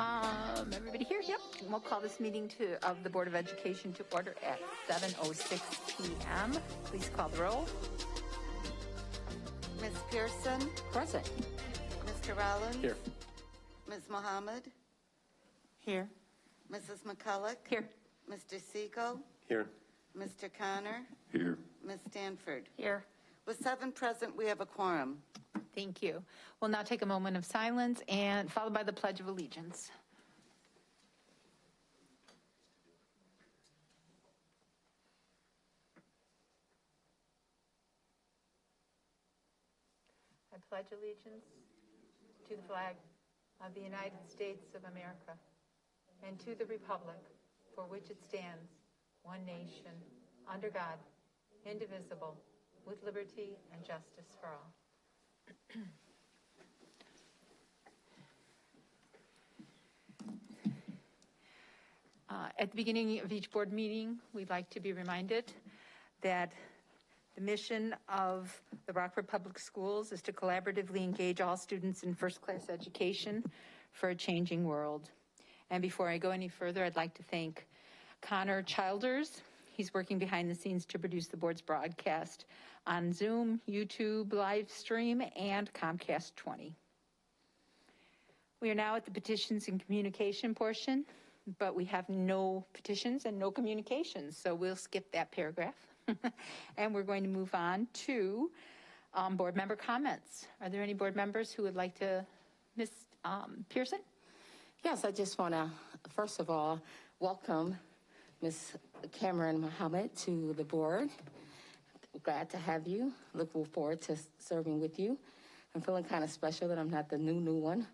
Everybody here? Yep. We'll call this meeting of the Board of Education to order at 7:06 p.m. Please call the roll. Ms. Pearson? Present. Mr. Rollins? Here. Ms. Mohammed? Here. Mrs. McCulloch? Here. Mr. Siegel? Here. Mr. Connor? Here. Ms. Stanford? Here. With 7 present, we have a quorum. Thank you. We'll now take a moment of silence and followed by the Pledge of Allegiance. I pledge allegiance to the flag of the United States of America and to the republic for which it stands, one nation, under God, indivisible, with liberty and justice for all. At the beginning of each board meeting, we'd like to be reminded that the mission of the Rockford Public Schools is to collaboratively engage all students in first-class education for a changing world. And before I go any further, I'd like to thank Connor Childers. He's working behind the scenes to produce the board's broadcast on Zoom, YouTube live stream, and Comcast 20. We are now at the petitions and communication portion, but we have no petitions and no communications, so we'll skip that paragraph. And we're going to move on to board member comments. Are there any board members who would like to, Ms. Pearson? Yes, I just want to, first of all, welcome Ms. Cameron Mohammed to the board. Glad to have you. Looking forward to serving with you. I'm feeling kind of special that I'm not the new one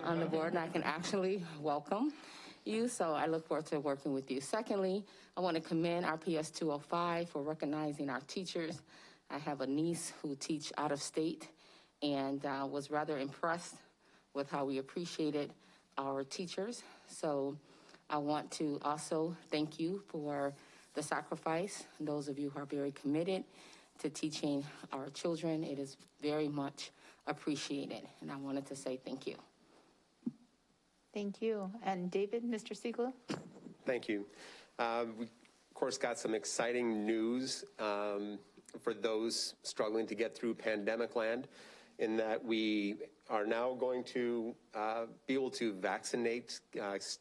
on the board, and I can actually welcome you, so I look forward to working with you. Secondly, I want to commend our PS 205 for recognizing our teachers. I have a niece who teach out of state and was rather impressed with how we appreciated our teachers. So I want to also thank you for the sacrifice. Those of you who are very committed to teaching our children, it is very much appreciated. And I wanted to say thank you. Thank you. And David, Mr. Siegel? Thank you. We, of course, got some exciting news for those struggling to get through pandemic land, in that we are now going to be able to vaccinate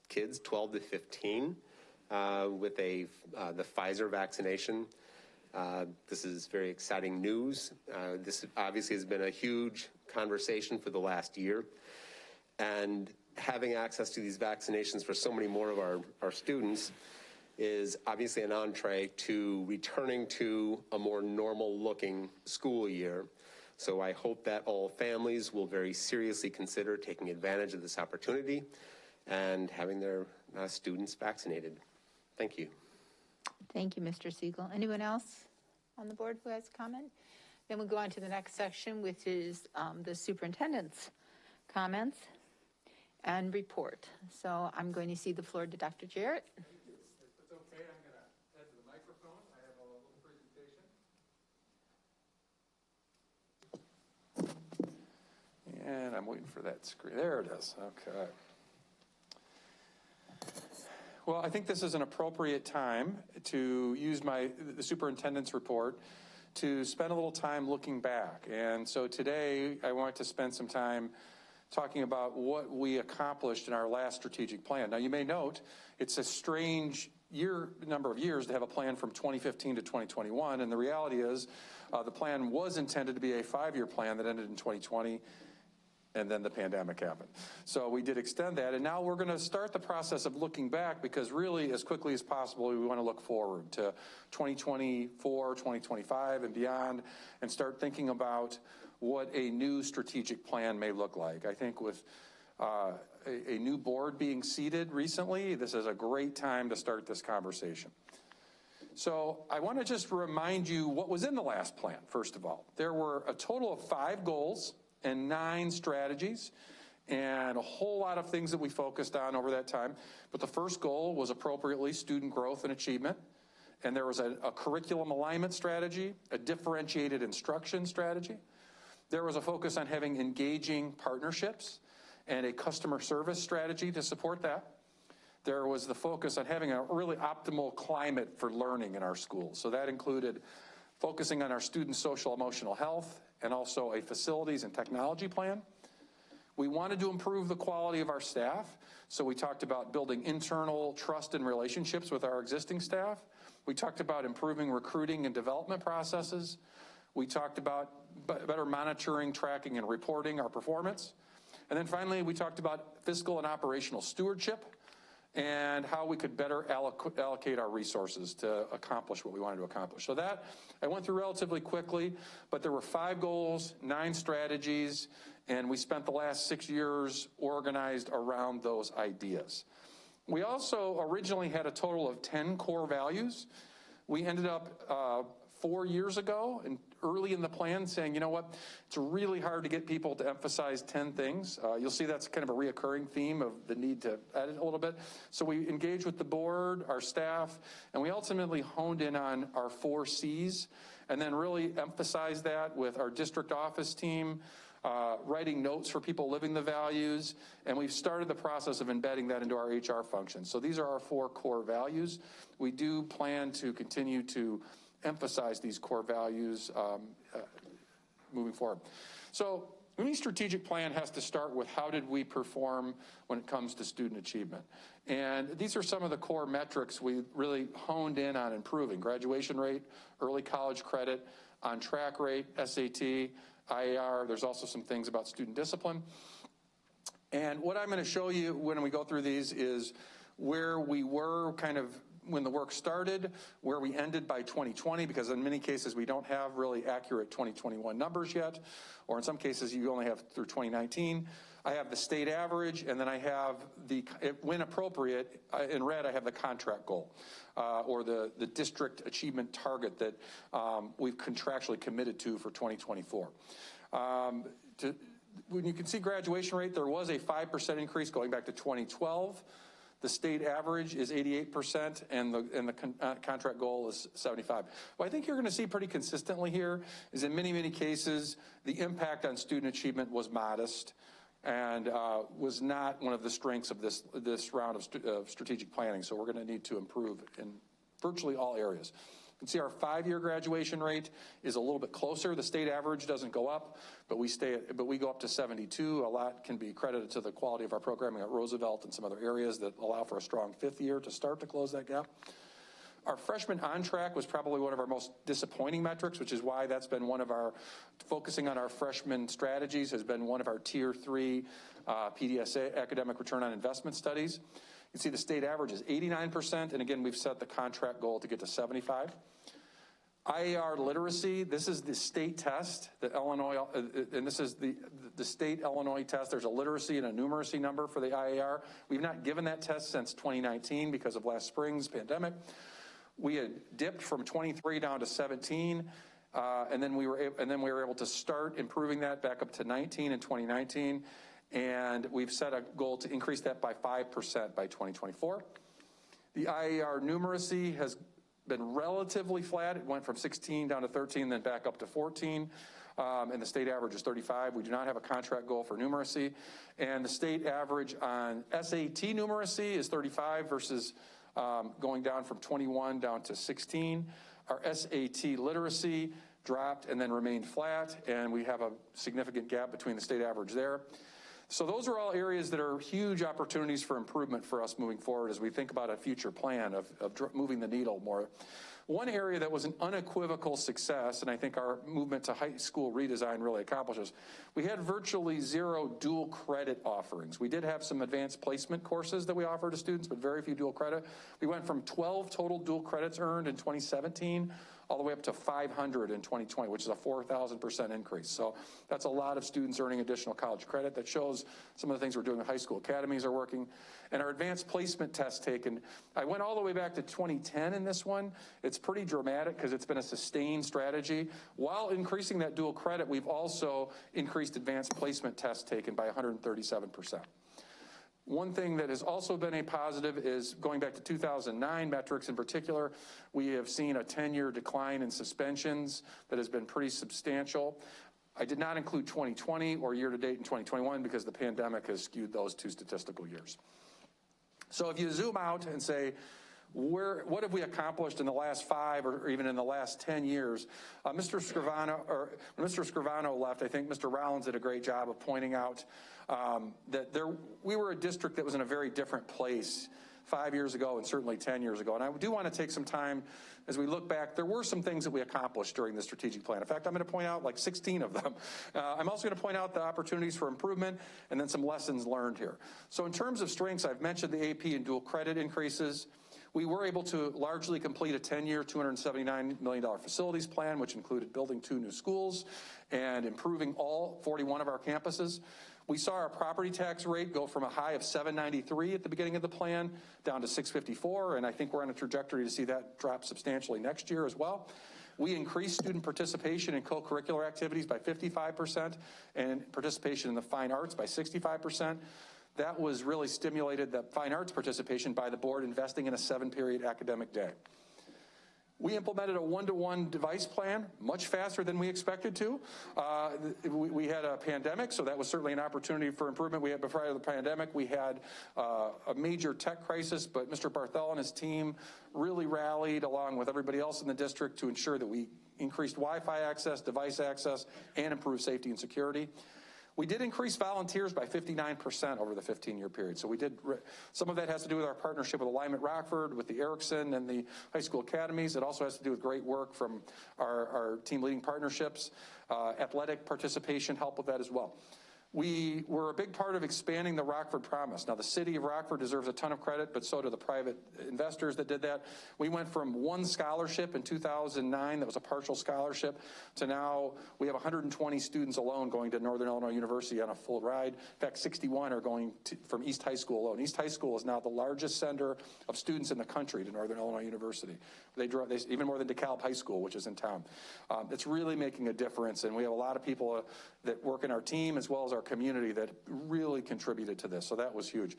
kids 12 to 15 with the Pfizer vaccination. This is very exciting news. This obviously has been a huge conversation for the last year. And having access to these vaccinations for so many more of our students is obviously an entree to returning to a more normal looking school year. So I hope that all families will very seriously consider taking advantage of this opportunity and having their students vaccinated. Thank you. Thank you, Mr. Siegel. Anyone else on the board who has a comment? Then we'll go on to the next section, which is the superintendent's comments and report. So I'm going to cede the floor to Dr. Jarrett. If it's okay, I'm going to head to the microphone. I have a little presentation. And I'm waiting for that screen. There it is. Okay. Well, I think this is an appropriate time to use the superintendent's report to spend a little time looking back. And so today I want to spend some time talking about what we accomplished in our last strategic plan. Now, you may note it's a strange number of years to have a plan from 2015 to 2021, and the reality is the plan was intended to be a 5-year plan that ended in 2020, and then the pandemic happened. So we did extend that, and now we're going to start the process of looking back, because really, as quickly as possible, we want to look forward to 2024, 2025, and beyond, and start thinking about what a new strategic plan may look like. I think with a new board being seated recently, this is a great time to start this conversation. So I want to just remind you what was in the last plan, first of all. There were a total of 5 goals and 9 strategies, and a whole lot of things that we focused on over that time. But the first goal was appropriately student growth and achievement. And there was a curriculum alignment strategy, a differentiated instruction strategy. There was a focus on having engaging partnerships, and a customer service strategy to support that. There was the focus on having a really optimal climate for learning in our schools. So that included focusing on our students' social emotional health and also a facilities and technology plan. We wanted to improve the quality of our staff, so we talked about building internal trust and relationships with our existing staff. We talked about improving recruiting and development processes. We talked about better monitoring, tracking, and reporting our performance. And then finally, we talked about fiscal and operational stewardship and how we could better allocate our resources to accomplish what we wanted to accomplish. So that I went through relatively quickly, but there were 5 goals, 9 strategies, and we spent the last 6 years organized around those ideas. We also originally had a total of 10 core values. We ended up 4 years ago and early in the plan saying, you know what, it's really hard to get people to emphasize 10 things. You'll see that's kind of a reoccurring theme of the need to edit a little bit. So we engaged with the board, our staff, and we ultimately honed in on our 4 C's and then really emphasized that with our district office team, writing notes for people living the values, and we've started the process of embedding that into our HR function. So these are our 4 core values. We do plan to continue to emphasize these core values moving forward. So any strategic plan has to start with how did we perform when it comes to student achievement. And these are some of the core metrics we really honed in on improving: graduation rate, early college credit, on-track rate, SAT, IAR. There's also some things about student discipline. And what I'm going to show you when we go through these is where we were kind of when the work started, where we ended by 2020, because in many cases we don't have really accurate 2021 numbers yet, or in some cases you only have through 2019. I have the state average, and then I have the, when appropriate, in red I have the contract goal, or the district achievement target that we've contractually committed to for 2024. When you can see graduation rate, there was a 5% increase going back to 2012. The state average is 88%, and the contract goal is 75%. What I think you're going to see pretty consistently here is in many, many cases, the impact on student achievement was modest and was not one of the strengths of this round of strategic planning. So we're going to need to improve in virtually all areas. You can see our 5-year graduation rate is a little bit closer. The state average doesn't go up, but we go up to 72. A lot can be credited to the quality of our programming at Roosevelt and some other areas that allow for a strong 5th year to start to close that gap. Our freshman on track was probably one of our most disappointing metrics, which is why that's been one of our, focusing on our freshman strategies has been one of our tier 3 PDSA, academic return on investment studies. You can see the state average is 89%, and again, we've set the contract goal to get to 75. IAR literacy, this is the state test, the Illinois, and this is the state Illinois test. There's a literacy and a numeracy number for the IAR. We've not given that test since 2019 because of last spring's pandemic. We had dipped from 23 down to 17, and then we were able to start improving that back up to 19 in 2019. And we've set a goal to increase that by 5% by 2024. The IAR numeracy has been relatively flat. It went from 16 down to 13, then back up to 14. And the state average is 35. We do not have a contract goal for numeracy. And the state average on SAT numeracy is 35 versus going down from 21 down to 16. Our SAT literacy dropped and then remained flat, and we have a significant gap between the state average there. So those are all areas that are huge opportunities for improvement for us moving forward as we think about a future plan of moving the needle more. One area that was an unequivocal success, and I think our movement to high school redesign really accomplishes, we had virtually 0 dual credit offerings. We did have some advanced placement courses that we offer to students, but very few dual credit. We went from 12 total dual credits earned in 2017 all the way up to 500 in 2020, which is a 4,000% increase. So that's a lot of students earning additional college credit. That shows some of the things we're doing with high school academies are working. And our advanced placement test taken, I went all the way back to 2010 in this one. It's pretty dramatic because it's been a sustained strategy. While increasing that dual credit, we've also increased advanced placement tests taken by 137%. One thing that has also been a positive is going back to 2009 metrics in particular, we have seen a 10-year decline in suspensions that has been pretty substantial. I did not include 2020 or year-to-date in 2021 because the pandemic has skewed those two statistical years. So if you zoom out and say, what have we accomplished in the last 5 or even in the last 10 years? When Mr. Scrivano left, I think Mr. Rollins did a great job of pointing out that we were a district that was in a very different place 5 years ago and certainly 10 years ago. And I do want to take some time as we look back. There were some things that we accomplished during the strategic plan. In fact, I'm going to point out like 16 of them. I'm also going to point out the opportunities for improvement and then some lessons learned here. So in terms of strengths, I've mentioned the AP and dual credit increases. We were able to largely complete a 10-year, $279 million facilities plan, which included building 2 new schools and improving all 41 of our campuses. We saw our property tax rate go from a high of 793 at the beginning of the plan down to 654, and I think we're on a trajectory to see that drop substantially next year as well. We increased student participation in co-curricular activities by 55% and participation in the fine arts by 65%. That was really stimulated, that fine arts participation, by the board investing in a 7-period academic day. We implemented a 1-to-1 device plan much faster than we expected to. We had a pandemic, so that was certainly an opportunity for improvement. Before the pandemic, we had a major tech crisis, but Mr. Barthel and his team really rallied along with everybody else in the district to ensure that we increased Wi-Fi access, device access, and improved safety and security. We did increase volunteers by 59% over the 15-year period. So we did, some of that has to do with our partnership with Alignment Rockford, with the Erickson and the high school academies. It also has to do with great work from our team leading partnerships. Athletic participation helped with that as well. We were a big part of expanding the Rockford Promise. Now, the city of Rockford deserves a ton of credit, but so do the private investors that did that. We went from 1 scholarship in 2009 that was a partial scholarship to now we have 120 students alone going to Northern Illinois University on a full ride. In fact, 61 are going from East High School alone. East High School is now the largest sender of students in the country to Northern Illinois University. They even more than DeKalb High School, which is in town. It's really making a difference, and we have a lot of people that work in our team as well as our community that really contributed to this, so that was huge.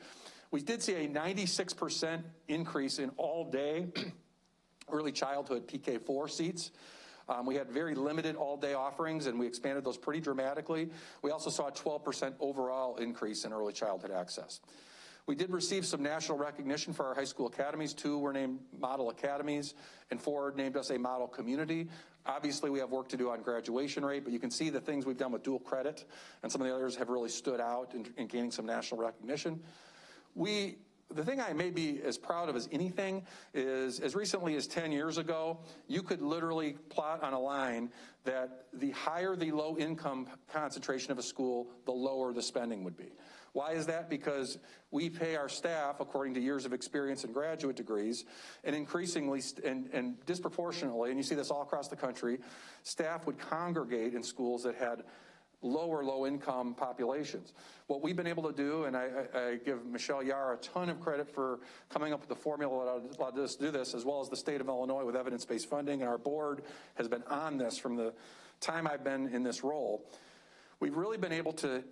We did see a 96% increase in all-day early childhood PK4 seats. We had very limited all-day offerings, and we expanded those pretty dramatically. We also saw a 12% overall increase in early childhood access. We did receive some national recognition for our high school academies. 2 were named model academies, and 4 named us a model community. Obviously, we have work to do on graduation rate, but you can see the things we've done with dual credit, and some of the others have really stood out in gaining some national recognition. The thing I may be as proud of as anything is, as recently as 10 years ago, you could literally plot on a line that the higher the low income concentration of a school, the lower the spending would be. Why is that? Because we pay our staff according to years of experience and graduate degrees, and increasingly and disproportionately, and you see this all across the country, staff would congregate in schools that had low-income populations. What we've been able to do, and I give Michelle Yar a ton of credit for coming up with the formula that allowed us to do this, as well as the state of Illinois with evidence-based funding, and our board has been on this from the time I've been in this role. We've really been able to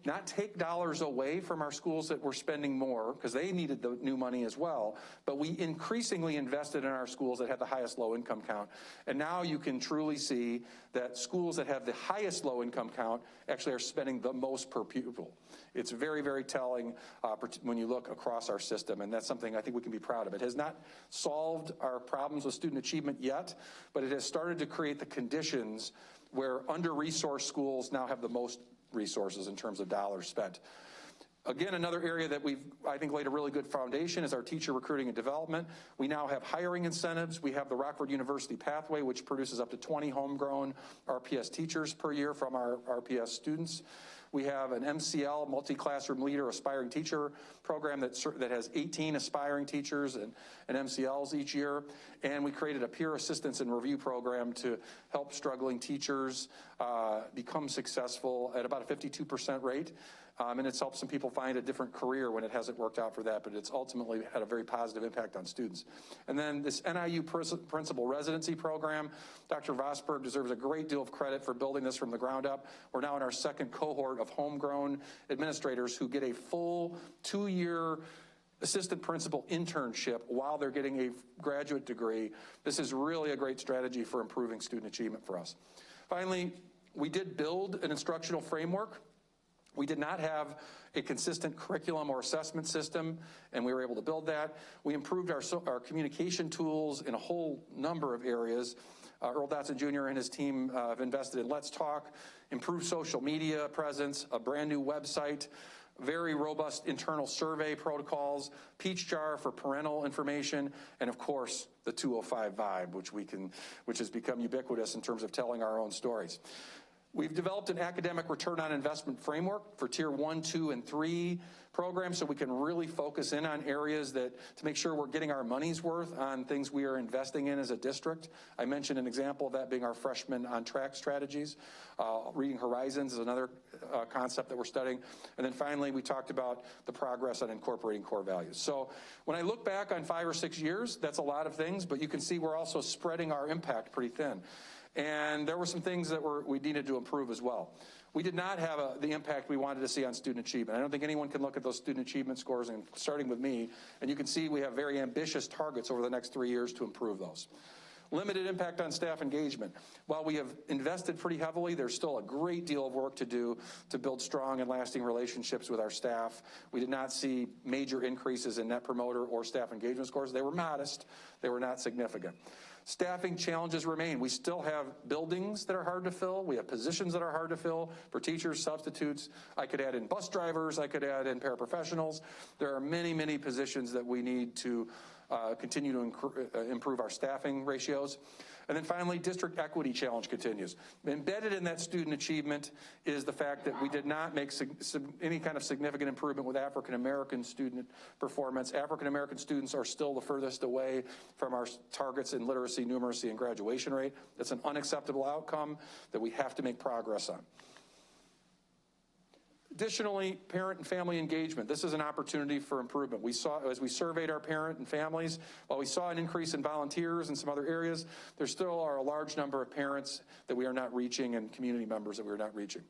not take dollars away from our schools that were spending more, because they needed the new money as well, but we increasingly invested in our schools that had the highest low-income count. And now you can truly see that schools that have the highest low-income count actually are spending the most per pupil. It's very, very telling when you look across our system, and that's something I think we can be proud of. It has not solved our problems with student achievement yet, but it has started to create the conditions where under-resourced schools now have the most resources in terms of dollars spent. Again, another area that we've, I think, laid a really good foundation is our teacher recruiting and development. We now have hiring incentives. We have the Rockford University Pathway, which produces up to 20 homegrown RPS teachers per year from our RPS students. We have an MCL, multi-classroom leader, aspiring teacher program that has 18 aspiring teachers and MCLs each year. And we created a peer assistance and review program to help struggling teachers become successful at about a 52% rate. And it's helped some people find a different career when it hasn't worked out for that, but it's ultimately had a very positive impact on students. And then this NIU Principal Residency Program, Dr. Vosberg deserves a great deal of credit for building this from the ground up. We're now in our second cohort of homegrown administrators who get a full 2-year assistant principal internship while they're getting a graduate degree. This is really a great strategy for improving student achievement for us. Finally, We did build an instructional framework. We did not have a consistent curriculum or assessment system, and we were able to build that. We improved our communication tools in a whole number of areas. Earl Dotson Jr. and his team have invested in Let's Talk, improved social media presence, a brand new website, very robust internal survey protocols, Peach Jar for parental information, and of course, the 205 vibe, which has become ubiquitous in terms of telling our own stories. We've developed an academic return on investment framework for tier 1, 2, and 3 programs so we can really focus in on areas to make sure we're getting our money's worth on things we are investing in as a district. I mentioned an example of that being our freshman on track strategies. Reading Horizons is another concept that we're studying. And then finally, we talked about the progress on incorporating core values. So when I look back on 5 or 6 years, that's a lot of things, but you can see we're also spreading our impact pretty thin. And there were some things that we needed to improve as well. We did not have the impact we wanted to see on student achievement. I don't think anyone can look at those student achievement scores, and starting with me, and you can see we have very ambitious targets over the next 3 years to improve those. Limited impact on staff engagement. While we have invested pretty heavily, there's still a great deal of work to do to build strong and lasting relationships with our staff. We did not see major increases in Net Promoter or staff engagement scores. They were modest. They were not significant. Staffing challenges remain. We still have buildings that are hard to fill. We have positions that are hard to fill for teachers, substitutes. I could add in bus drivers. I could add in paraprofessionals. There are many, many positions that we need to continue to improve our staffing ratios. And then finally, district equity challenge continues. Embedded in that student achievement is the fact that we did not make any kind of significant improvement with African-American student performance. African-American students are still the furthest away from our targets in literacy, numeracy, and graduation rate. That's an unacceptable outcome that we have to make progress on. Additionally, parent and family engagement. This is an opportunity for improvement. We saw, as we surveyed our parent and families, while we saw an increase in volunteers in some other areas, there still are a large number of parents that we are not reaching and community members that we are not reaching.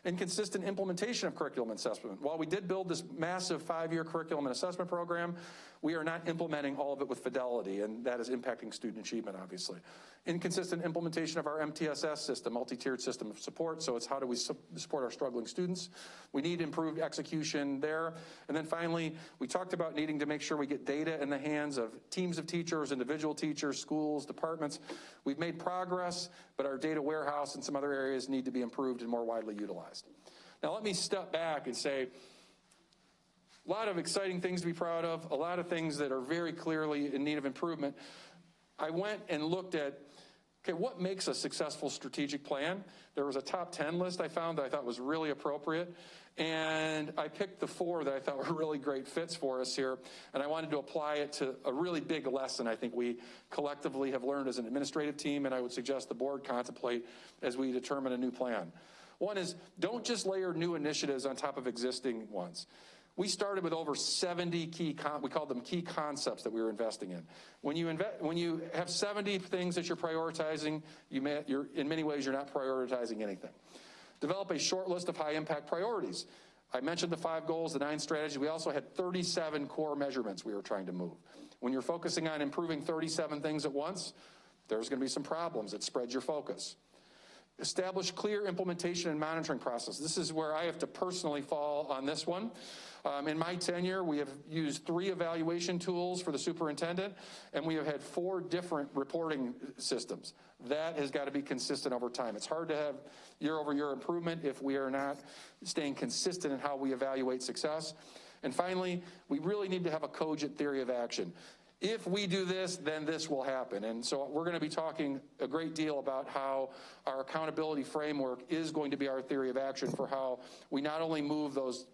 Inconsistent implementation of curriculum assessment. While we did build this massive 5-year curriculum and assessment program, we are not implementing all of it with fidelity, and that is impacting student achievement, obviously. Inconsistent implementation of our MTSS system, multi-tiered system of support, so it's how do we support our struggling students. We need improved execution there. And then finally, we talked about needing to make sure we get data in the hands of teams of teachers, individual teachers, schools, departments. We've made progress, but our data warehouse and some other areas need to be improved and more widely utilized. Now let me step back and say, a lot of exciting things to be proud of, a lot of things that are very clearly in need of improvement. I went and looked at, okay, what makes a successful strategic plan? There was a top 10 list I found that I thought was really appropriate, and I picked the 4 that I thought were really great fits for us here, and I wanted to apply it to a really big lesson I think we collectively have learned as an administrative team, and I would suggest the board contemplate as we determine a new plan. One is, don't just layer new initiatives on top of existing ones. We started with over 70 we called them key concepts that we were investing in. When you have 70 things that you're prioritizing, in many ways you're not prioritizing anything. Develop a short list of high impact priorities. I mentioned the 5 goals, the 9 strategies. We also had 37 core measurements we were trying to move. When you're focusing on improving 37 things at once, there's going to be some problems. It spreads your focus. Establish clear implementation and monitoring process. This is where I have to personally fall on this one. In my tenure, we have used 3 evaluation tools for the superintendent, and we have had 4 different reporting systems. That has got to be consistent over time. It's hard to have year-over-year improvement if we are not staying consistent in how we evaluate success. And finally, we really need to have a cogent theory of action. If we do this, then this will happen. And so we're going to be talking a great deal about how our accountability framework is going to be our theory of action for how we not only move those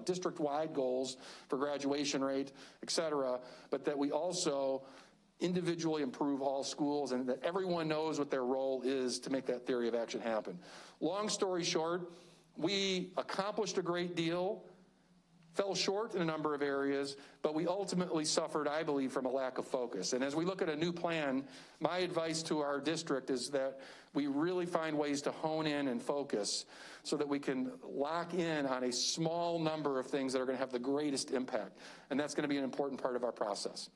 district-wide goals for graduation rate, et cetera, but that we also individually improve all schools and that everyone knows what their role is to make that theory of action happen. Long story short, we accomplished a great deal, fell short in a number of areas, but we ultimately suffered, I believe, from a lack of focus. And as we look at a new plan, my advice to our district is that we really find ways to hone in and focus so that we can lock in on a small number of things that are going to have the greatest impact. And that's going to be an important part of our process.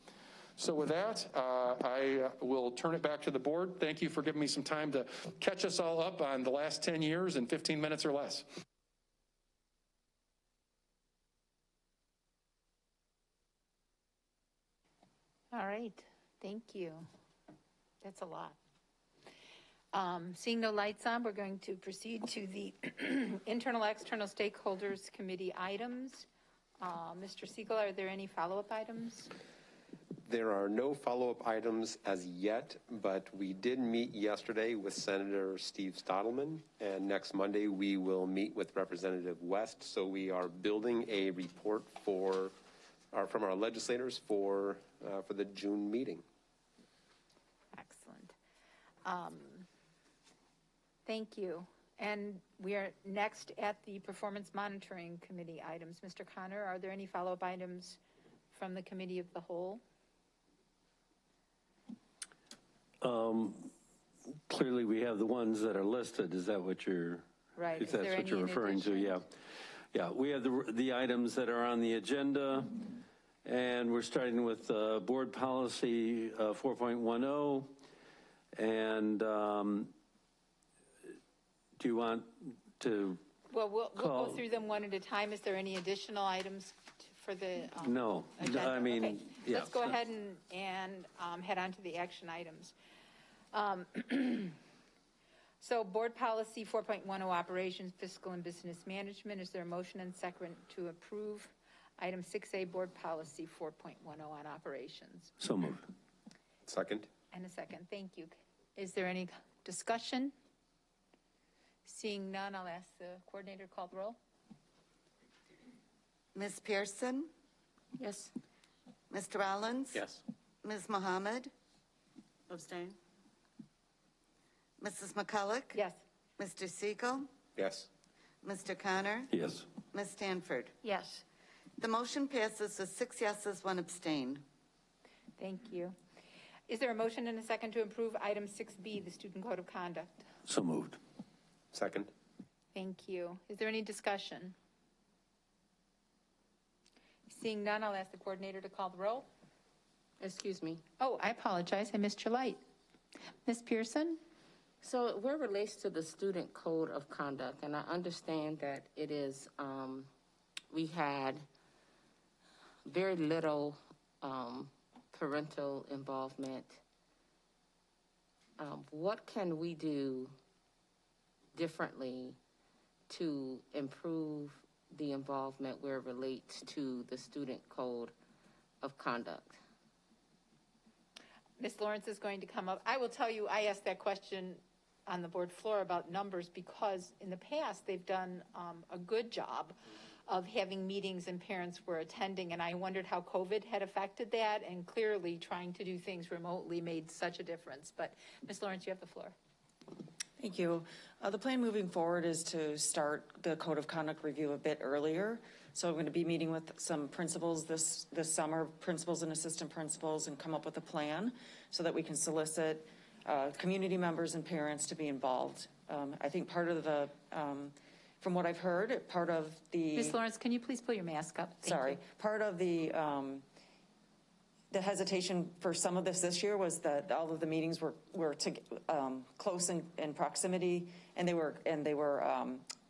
So with that, I will turn it back to the board. Thank you for giving me some time to catch us all up on the last 10 years in 15 minutes or less. All right, thank you. That's a lot. Seeing no lights on, we're going to proceed to the internal, external stakeholders committee items. Mr. Siegel, are there any follow-up items? There are no follow-up items as yet, but we did meet yesterday with Senator Steve Stottleman, and next Monday we will meet with Representative West. So we are building a report from our legislators for the June meeting. Excellent. Thank you. And we are next at the performance monitoring committee items. Mr. Connor, are there any follow-up items from the committee of the whole? Clearly, we have the ones that are listed. Is that what you're? Right. If that's what you're referring to, yeah. Yeah, we have the items that are on the agenda, and we're starting with board policy 4.10. And do you want to? Well, we'll go through them one at a time. Is there any additional items for the no, agenda? I mean, okay. yeah. Let's go ahead and head on to the action items. So board policy 4.10 operations, fiscal and business management. Is there a motion and second to approve item 6A board policy 4.10 on operations? So moved. Second. And a second. Thank you. Is there any discussion? Seeing none, I'll ask the coordinator to call the roll. Ms. Pearson? Yes. Mr. Rollins? Yes. Ms. Mohammed? Abstain. Mrs. McCulloch? Yes. Mr. Siegel? Yes. Mr. Connor? Yes. Ms. Stanford? Yes. The motion passes with 6 yeses, 1 abstain. Thank you. Is there a motion and a second to approve item 6B, the student code of conduct? So moved. Second. Thank you. Is there any discussion? Seeing none, I'll ask the coordinator to call the roll. Excuse me. Oh, I apologize. I missed your light. Ms. Pearson? So where it relates to the student code of conduct, and I understand that it is, we had very little parental involvement. What can we do differently to improve the involvement where it relates to the student code of conduct? Ms. Lawrence is going to come up. I will tell you, I asked that question on the board floor about numbers because in the past they've done a good job of having meetings and parents were attending, and I wondered how COVID had affected that, and clearly trying to do things remotely made such a difference. But Ms. Lawrence, you have the floor. Thank you. The plan moving forward is to start the code of conduct review a bit earlier. So I'm going to be meeting with some principals this summer, principals and assistant principals, and come up with a plan so that we can solicit community members and parents to be involved. I think part of the, from what I've heard, part of the... Ms. Lawrence, can you please pull your mask up? Thank you. Part of the hesitation for some of this year was that all of the meetings were close in proximity, and they were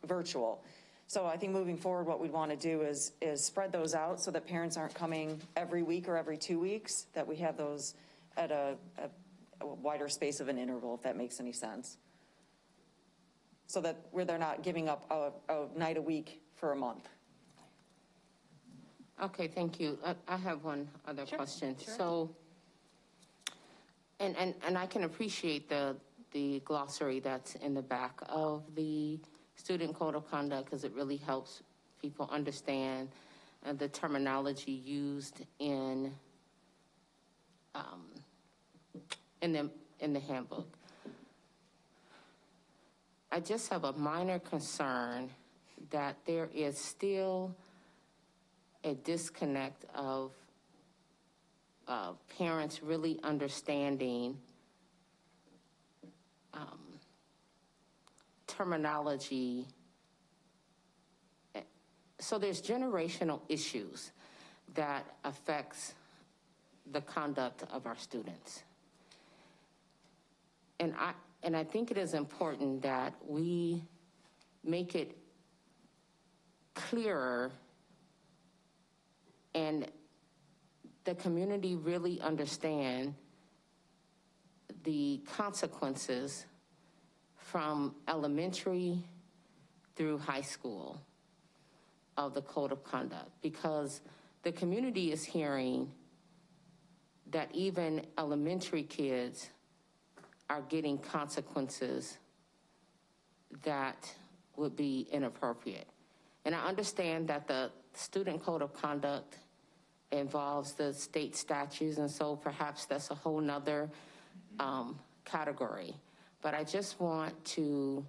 virtual. So I think moving forward, what we'd want to do is spread those out so that parents aren't coming every week or every 2 weeks, that we have those at a wider space of an interval, if that makes any sense. So that where they're not giving up a night a week for a month. Okay, thank you. I have one other question. Sure. So, and I can appreciate the glossary that's in the back of the student code of conduct, because it really helps people understand the terminology used in the handbook. I just have a minor concern that there is still a disconnect of parents really understanding terminology. So there's generational issues that affects the conduct of our students. And I think it is important that we make it clearer and the community really understand the consequences from elementary through high school of the code of conduct, because the community is hearing that even elementary kids are getting consequences that would be inappropriate. And I understand that the student code of conduct involves the state statutes, and so perhaps that's a whole nother category. But I just want to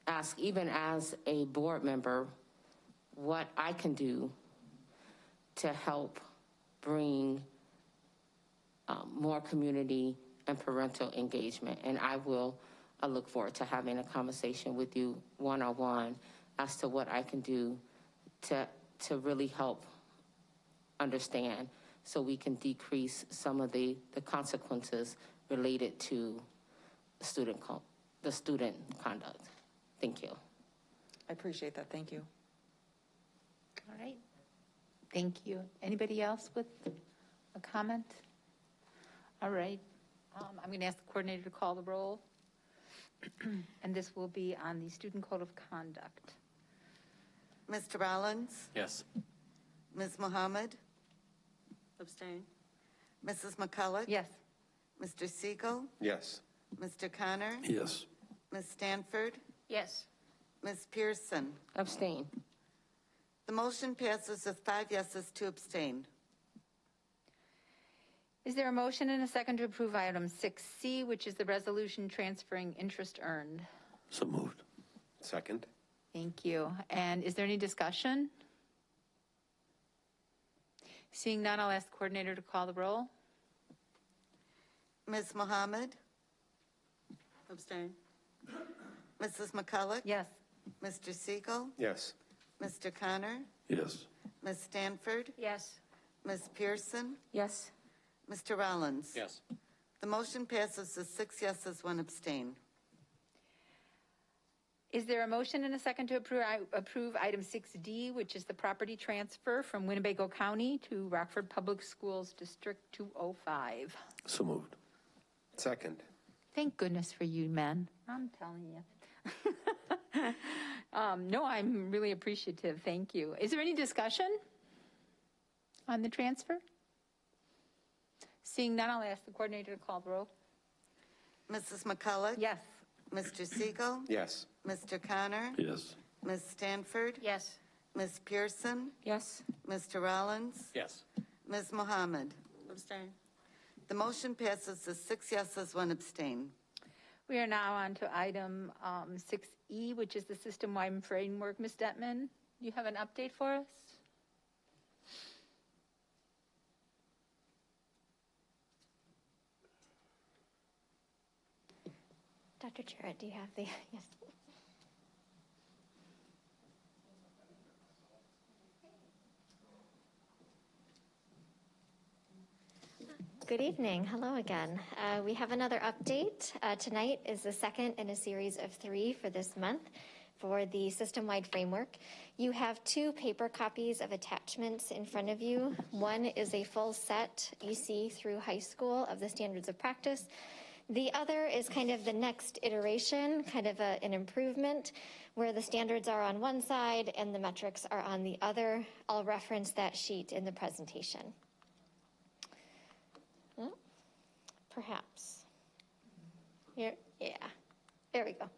ask, even as a board member, what I can do to help bring more community and parental engagement. And I look forward to having a conversation with you one-on-one as to what I can do to really help understand, so we can decrease some of the consequences related to student conduct. Thank you. I appreciate that. Thank you. All right. Thank you. Anybody else with a comment? All right. I'm going to ask the coordinator to call the roll. And this will be on the student code of conduct. Mr. Rollins? Yes. Ms. Mohammed? Abstain. Mrs. McCulloch? Yes. Mr. Siegel? Yes. Mr. Connor? Yes. Ms. Stanford? Yes. Ms. Pearson? Abstain. The motion passes with 5 yeses, 2 abstain. Is there a motion and a second to approve item 6C, which is the resolution transferring interest earned? So moved. Second? Thank you. And is there any discussion? Seeing none, I'll ask the coordinator to call the roll. Ms. Mohammed? Abstain. Mrs. McCulloch? Yes. Mr. Siegel? Yes. Mr. Connor? Yes. Ms. Stanford? Yes. Ms. Pearson? Yes. Mr. Rollins? Yes. The motion passes with 6 yeses, 1 abstain. Is there a motion and a second to approve item 6D, which is the property transfer from Winnebago County to Rockford Public Schools District 205? So moved. Second? Thank goodness for you, men. I'm telling you. No, I'm really appreciative. Thank you. Is there any discussion on the transfer? Seeing none, I'll ask the coordinator to call the roll. Mrs. McCulloch? Yes. Mr. Siegel? Yes. Mr. Connor? Yes. Ms. Stanford? Yes. Ms. Pearson? Yes. Mr. Rollins? Yes. Ms. Mohammed? Abstain. The motion passes with 6 yeses, 1 abstain. We are now on to item 6E, which is the system-wide framework. Ms. Detman, you have an update for us? Dr. Jarrett, do you have the, yes. Good evening. Hello again. We have another update. Tonight is the second in a series of 3 for this month for the system-wide framework. You have 2 paper copies of attachments in front of you. One is a full set EC through high school of the standards of practice. The other is kind of the next iteration, kind of an improvement, where the standards are on one side and the metrics are on the other. I'll reference that sheet in the presentation. Perhaps. Here, yeah, there we go.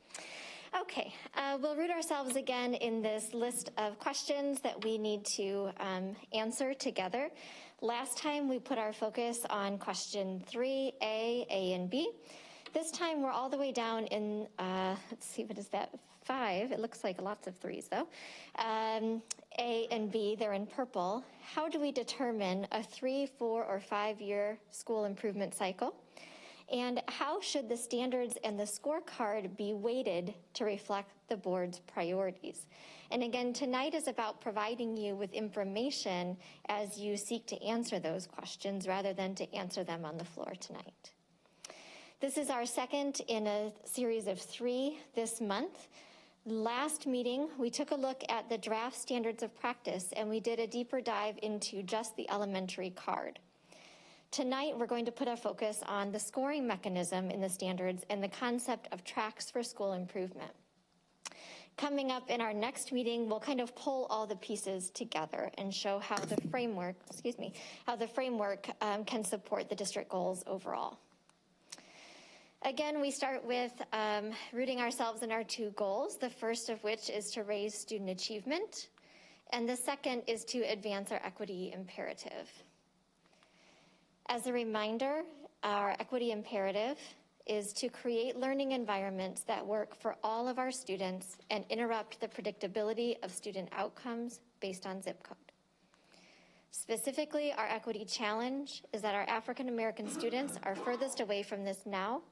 Okay, we'll root ourselves again in this list of questions that we need to answer together. Last time we put our focus on question 3, A, and B. This time we're all the way down in, let's see, what is that, 5? It looks like lots of 3s though. A and B, they're in purple. How do we determine a 3, 4, or 5 year school improvement cycle? And how should the standards and the scorecard be weighted to reflect the board's priorities? And again, tonight is about providing you with information as you seek to answer those questions rather than to answer them on the floor tonight. This is our second in a series of 3 this month. Last meeting, we took a look at the draft standards of practice and we did a deeper dive into just the elementary card. Tonight, we're going to put our focus on the scoring mechanism in the standards and the concept of tracks for school improvement. Coming up in our next meeting, we'll kind of pull all the pieces together and show how the framework, can support the district goals overall. Again, we start with rooting ourselves in our 2 goals, the first of which is to raise student achievement, and the second is to advance our equity imperative. As a reminder, our equity imperative is to create learning environments that work for all of our students and interrupt the predictability of student outcomes based on zip code. Specifically, our equity challenge is that our African American students are furthest away from this now,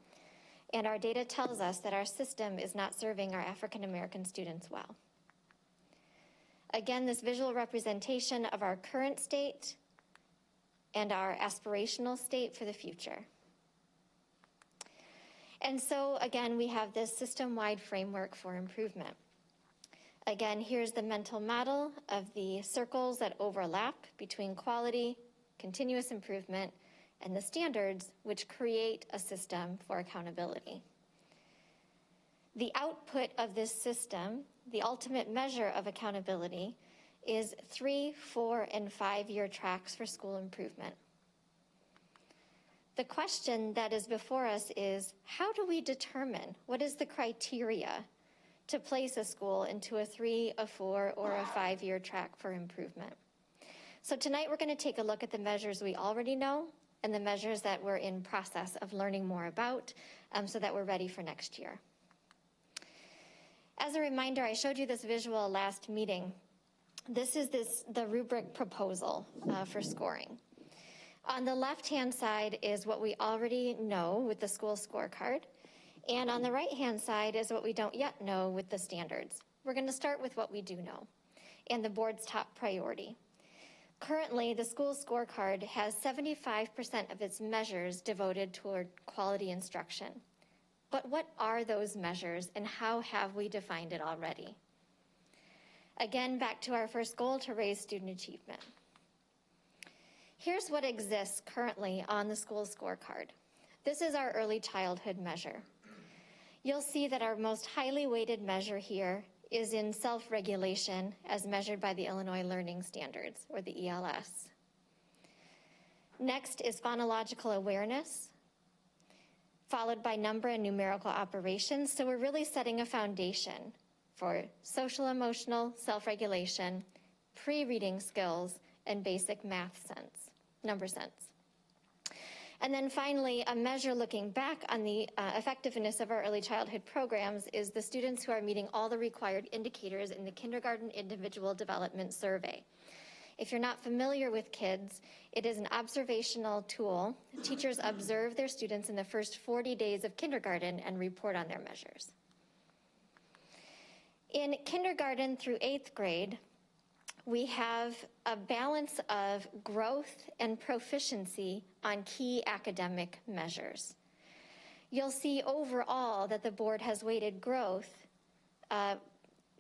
and our data tells us that our system is not serving our African American students well. Again, this visual representation of our current state and our aspirational state for the future. And so, again, we have this system-wide framework for improvement. Again, here's the mental model of the circles that overlap between quality, continuous improvement, and the standards which create a system for accountability. The output of this system, the ultimate measure of accountability, is 3-, 4-, and 5-year tracks for school improvement. The question that is before us is, how do we determine what is the criteria to place a school into a 3-, a 4-, or a 5-year track for improvement? So tonight we're going to take a look at the measures we already know and the measures that we're in process of learning more about so that we're ready for next year. As a reminder, I showed you this visual last meeting. This is the rubric proposal for scoring. On the left-hand side is what we already know with the school scorecard, and on the right-hand side is what we don't yet know with the standards. We're going to start with what we do know and the board's top priority. Currently, the school scorecard has 75% of its measures devoted toward quality instruction. But what are those measures and how have we defined it already? Again, back to our first goal, to raise student achievement. Here's what exists currently on the school scorecard. This is our early childhood measure. You'll see that our most highly weighted measure here is in self-regulation as measured by the Illinois Learning Standards, or the ELS. Next is phonological awareness, followed by number and numerical operations. So we're really setting a foundation for social emotional self-regulation, pre-reading skills, and basic math sense, number sense. And then finally, a measure looking back on the effectiveness of our early childhood programs is the students who are meeting all the required indicators in the Kindergarten Individual Development Survey. If you're not familiar with KIDS, it is an observational tool. Teachers observe their students in the first 40 days of kindergarten and report on their measures. In kindergarten through 8th grade, we have a balance of growth and proficiency on key academic measures. You'll see overall that the board has weighted growth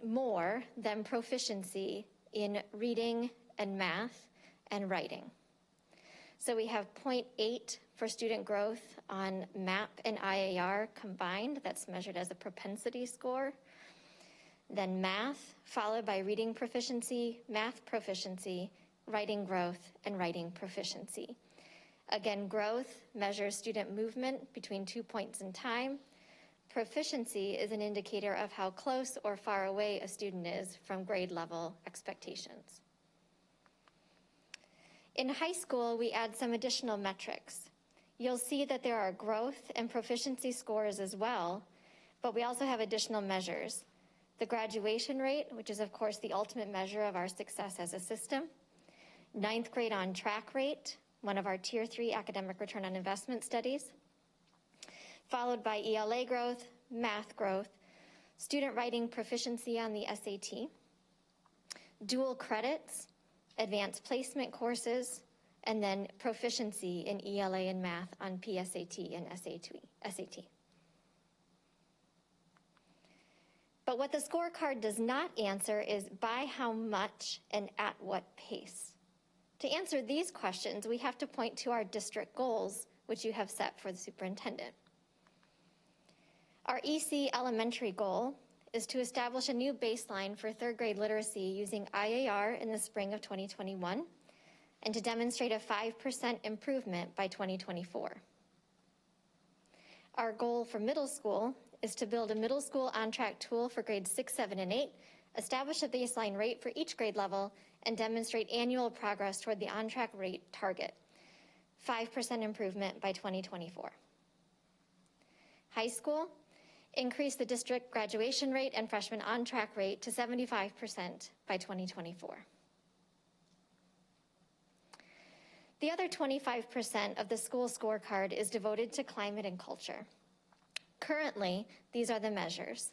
more than proficiency in reading and math and writing. So we have 0.8 for student growth on MAP and IAR combined. That's measured as a propensity score. Then math, followed by reading proficiency, math proficiency, writing growth, and writing proficiency. Again, growth measures student movement between 2 points in time. Proficiency is an indicator of how close or far away a student is from grade level expectations. In high school, we add some additional metrics. You'll see that there are growth and proficiency scores as well, but we also have additional measures. The graduation rate, which is of course the ultimate measure of our success as a system. 9th grade on track rate, one of our tier 3 academic return on investment studies. followed by ELA growth, math growth, student writing proficiency on the SAT, dual credits, advanced placement courses, and then proficiency in ELA and math on PSAT and SAT. But what the scorecard does not answer is by how much and at what pace. To answer these questions, we have to point to our district goals, which you have set for the superintendent. Our EC elementary goal is to establish a new baseline for third grade literacy using IAR in the spring of 2021 and to demonstrate a 5% improvement by 2024. Our goal for middle school is to build a middle school on-track tool for grades 6, 7, and 8, establish a baseline rate for each grade level, and demonstrate annual progress toward the on-track rate target, 5% improvement by 2024. High school, increase the district graduation rate and freshman on-track rate to 75% by 2024. The other 25% of the school scorecard is devoted to climate and culture. Currently, these are the measures.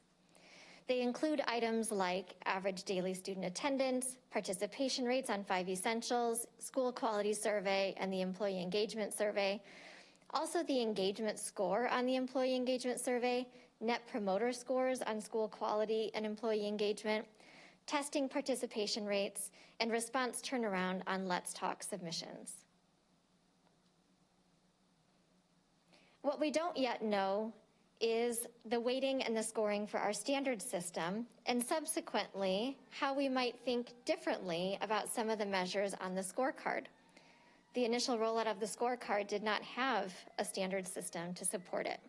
They include items like average daily student attendance, participation rates on 5 essentials, school quality survey, and the employee engagement survey. Also the engagement score on the employee engagement survey, net promoter scores on school quality and employee engagement, testing participation rates, and response turnaround on Let's Talk submissions. What we don't yet know is the weighting and the scoring for our standard system, and subsequently, how we might think differently about some of the measures on the scorecard. The initial rollout of the scorecard did not have a standard system to support it.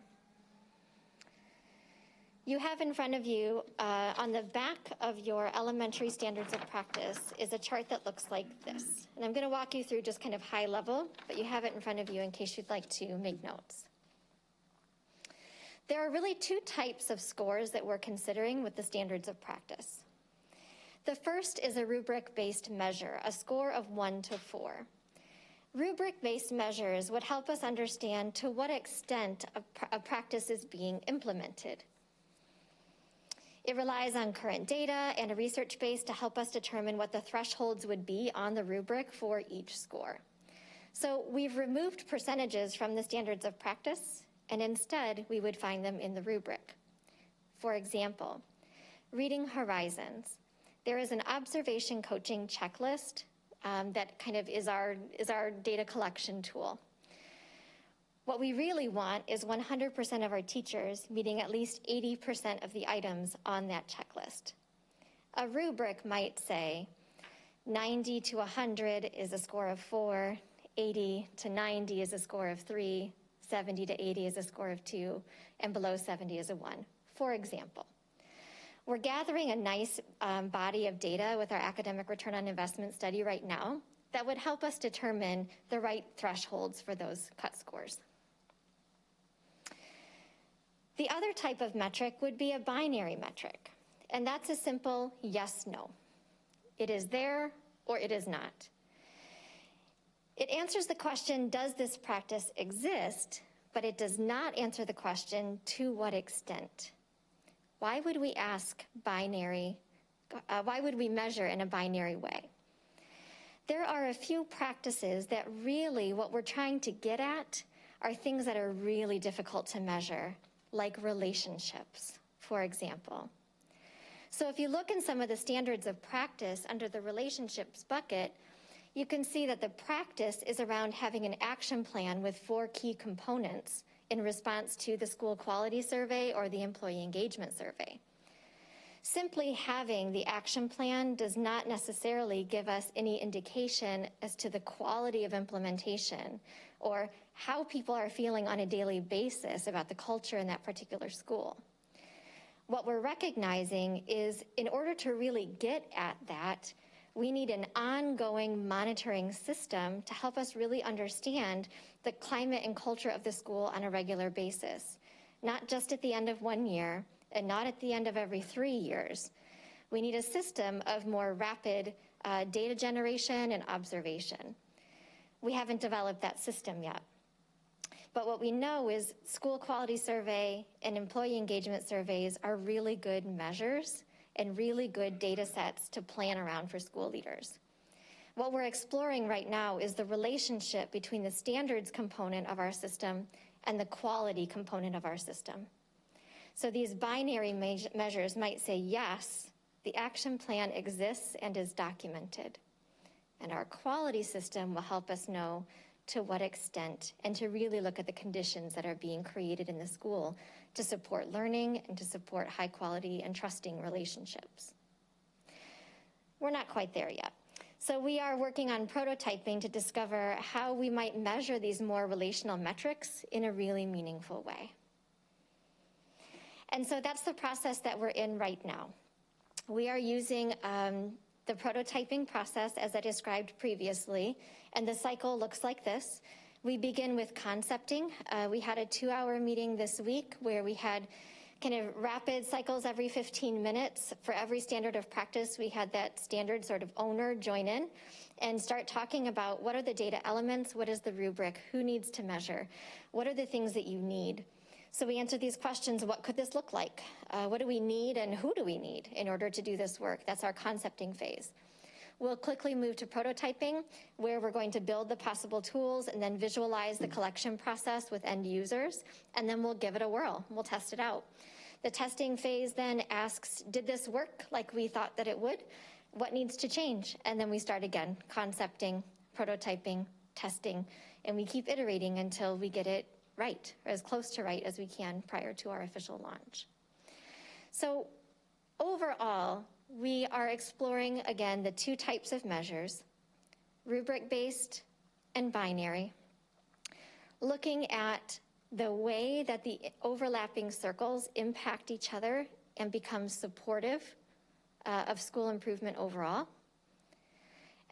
You have in front of you, on the back of your elementary standards of practice, is a chart that looks like this. And I'm going to walk you through just kind of high level, but you have it in front of you in case you'd like to make notes. There are really two types of scores that we're considering with the standards of practice. The first is a rubric-based measure, a score of 1 to 4. Rubric-based measures would help us understand to what extent a practice is being implemented. It relies on current data and a research base to help us determine what the thresholds would be on the rubric for each score. So we've removed percentages from the standards of practice, and instead we would find them in the rubric. For example, reading horizons. There is an observation coaching checklist that kind of is our data collection tool. What we really want is 100% of our teachers meeting at least 80% of the items on that checklist. A rubric might say 90 to 100 is a score of 4, 80 to 90 is a score of 3, 70 to 80 is a score of 2, and below 70 is a 1, for example. We're gathering a nice body of data with our academic return on investment study right now that would help us determine the right thresholds for those cut scores. The other type of metric would be a binary metric, and that's a simple yes, no. It is there or it is not. It answers the question, does this practice exist? But it does not answer the question, to what extent? Why would we ask binary? Why would we measure in a binary way? There are a few practices that really, what we're trying to get at are things that are really difficult to measure, like relationships, for example. So if you look in some of the standards of practice under the relationships bucket, you can see that the practice is around having an action plan with 4 key components in response to the school quality survey or the employee engagement survey. Simply having the action plan does not necessarily give us any indication as to the quality of implementation or how people are feeling on a daily basis about the culture in that particular school. What we're recognizing is in order to really get at that, we need an ongoing monitoring system to help us really understand the climate and culture of the school on a regular basis, not just at the end of 1 year and not at the end of every 3 years. We need a system of more rapid data generation and observation. We haven't developed that system yet. But what we know is school quality survey and employee engagement surveys are really good measures and really good data sets to plan around for school leaders. What we're exploring right now is the relationship between the standards component of our system and the quality component of our system. So these binary measures might say, yes, the action plan exists and is documented. And our quality system will help us know to what extent and to really look at the conditions that are being created in the school to support learning and to support high quality and trusting relationships. We're not quite there yet. So we are working on prototyping to discover how we might measure these more relational metrics in a really meaningful way. And so that's the process that we're in right now. We are using the prototyping process as I described previously, and the cycle looks like this. We begin with concepting. We had a 2-hour meeting this week where we had kind of rapid cycles every 15 minutes. For every standard of practice, we had that standard sort of owner join in and start talking about what are the data elements, what is the rubric, who needs to measure, what are the things that you need. So we answer these questions, what could this look like? What do we need and who do we need in order to do this work? That's our concepting phase. We'll quickly move to prototyping, where we're going to build the possible tools and then visualize the collection process with end users, and then we'll give it a whirl. We'll test it out. The testing phase then asks, did this work like we thought that it would? What needs to change? And then we start again, concepting, prototyping, testing, and we keep iterating until we get it right, or as close to right as we can prior to our official launch. So overall, we are exploring, again, the 2 types of measures, rubric-based and binary, looking at the way that the overlapping circles impact each other and become supportive of school improvement overall,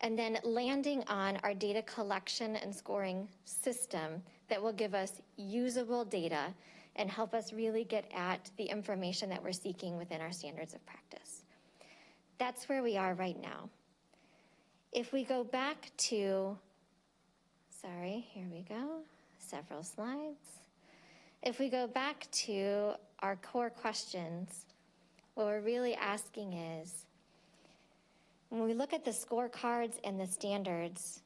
and then landing on our data collection and scoring system that will give us usable data and help us really get at the information that we're seeking within our standards of practice. That's where we are right now. If we go back to, here we go, several slides. If we go back to our core questions, what we're really asking is, when we look at the scorecards and the standards,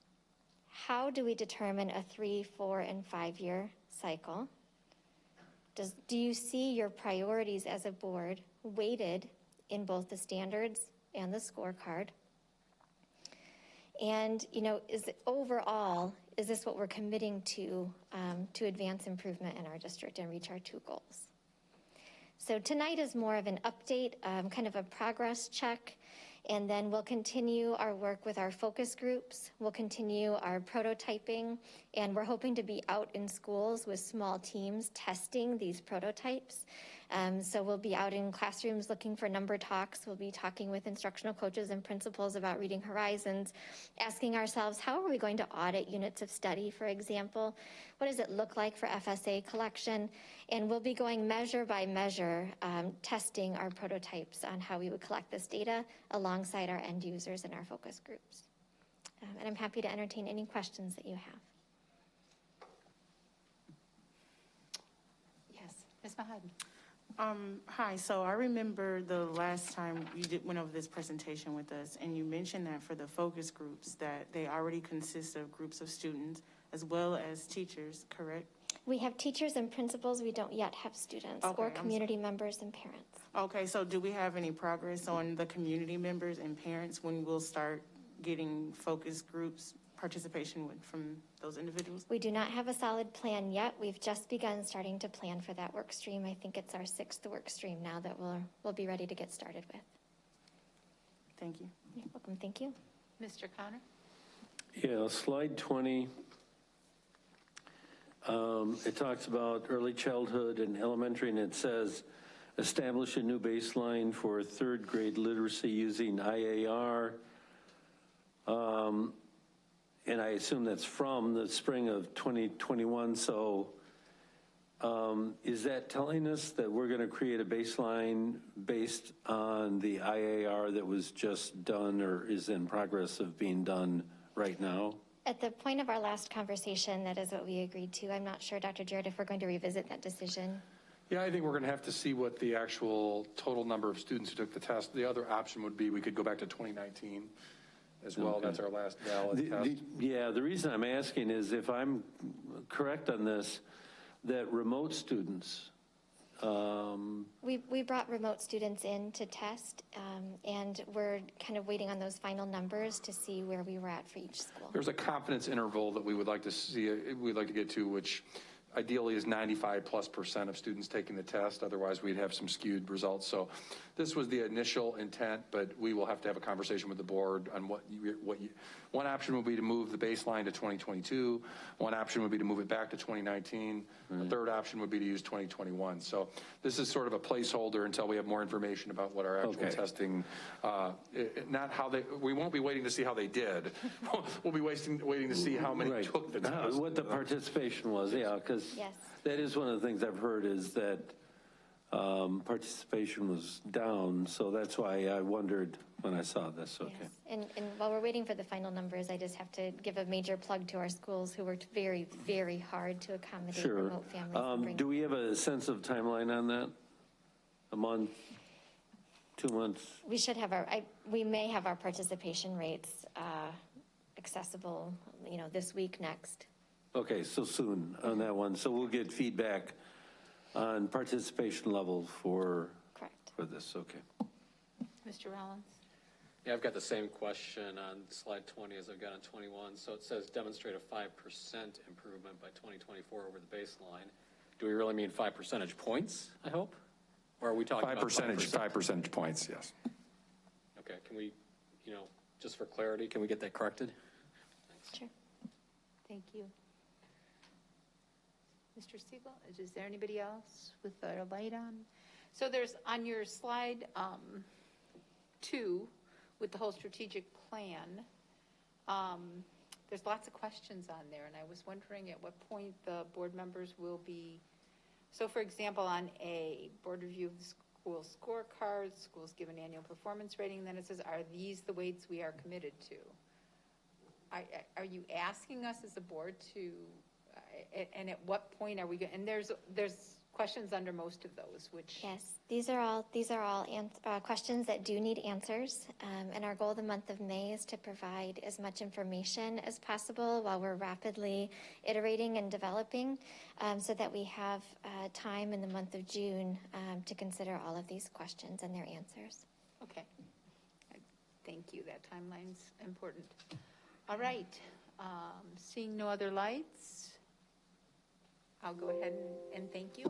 how do we determine a 3, 4, and 5-year cycle? Do you see your priorities as a board weighted in both the standards and the scorecard? And, is this what we're committing to advance improvement in our district and reach our 2 goals? So tonight is more of an update, kind of a progress check, and then we'll continue our work with our focus groups. We'll continue our prototyping, and we're hoping to be out in schools with small teams testing these prototypes. So we'll be out in classrooms looking for number talks. We'll be talking with instructional coaches and principals about reading horizons, asking ourselves, how are we going to audit units of study, for example? What does it look like for FSA collection? And we'll be going measure by measure, testing our prototypes on how we would collect this data alongside our end users and our focus groups. And I'm happy to entertain any questions that you have. Yes, Ms. Mahad. Hi, so I remember the last time you went over this presentation with us, and you mentioned that for the focus groups that they already consist of groups of students as well as teachers, correct? We have teachers and principals. We don't yet have students or community members and parents. Okay, so do we have any progress on the community members and parents when we'll start getting focus groups participation from those individuals? We do not have a solid plan yet. We've just begun starting to plan for that work stream. I think it's our 6th work stream now that we'll be ready to get started with. Thank you. You're welcome. Thank you. Mr. Connor? Yeah, slide 20. It talks about early childhood and elementary, and it says, establish a new baseline for 3rd grade literacy using IAR. And I assume that's from the spring of 2021. So is that telling us that we're going to create a baseline based on the IAR that was just done or is in progress of being done right now? At the point of our last conversation, that is what we agreed to. I'm not sure, Dr. Jarrett, if we're going to revisit that decision. Yeah, I think we're going to have to see what the actual total number of students who took the test. The other option would be we could go back to 2019 as well. Okay. That's our last valid test. The reason I'm asking is if I'm correct on this, that remote students, We brought remote students in to test, and we're kind of waiting on those final numbers to see where we were at for each school. There's a confidence interval that we would like to see, we'd like to get to, which ideally is 95+% of students taking the test. Otherwise, we'd have some skewed results. So this was the initial intent, but we will have to have a conversation with the board on one option would be to move the baseline to 2022. One option would be to move it back to 2019. The third option would be to use 2021. So this is sort of a placeholder until we have more information about what our actual testing, not how they, we won't be waiting to see how they did. We'll be waiting to see how many took the test. what the participation was, yeah, because Yes. that is one of the things I've heard is that participation was down, so that's why I wondered when I saw this. Okay. Yes. And while we're waiting for the final numbers, I just have to give a major plug to our schools who worked very, very hard to accommodate remote families. and bring Do we have a sense of timeline on that? A month, 2 months? We should have we may have our participation rates accessible, this week, next. Okay, so soon on that one. So we'll get feedback on participation levels for this, okay. Mr. Rollins? Yeah, I've got the same question on slide 20 as I've got on 21. So it says demonstrate a 5% improvement by 2024 over the baseline. Do we really mean 5 percentage points, I hope? Or are we talking about 5 percentage points, yes. Okay, can we, just for clarity, can we get that corrected? Thanks. Sure. Thank you. Mr. Siegel, is there anybody else with a light on? So there's on your slide 2 with the whole strategic plan, there's lots of questions on there, and I was wondering at what point the board members will be, so for example, on A, board review of the school scorecards, schools give an annual performance rating, then it says, are these the weights we are committed to? Are you asking us as a board to, and at what point are we going, and there's questions under most of those, which. Yes, these are all questions that do need answers, and our goal the month of May is to provide as much information as possible while we're rapidly iterating and developing, so that we have time in the month of June to consider all of these questions and their answers. Okay, thank you, that timeline's important. All right, seeing no other lights, I'll go ahead and thank you.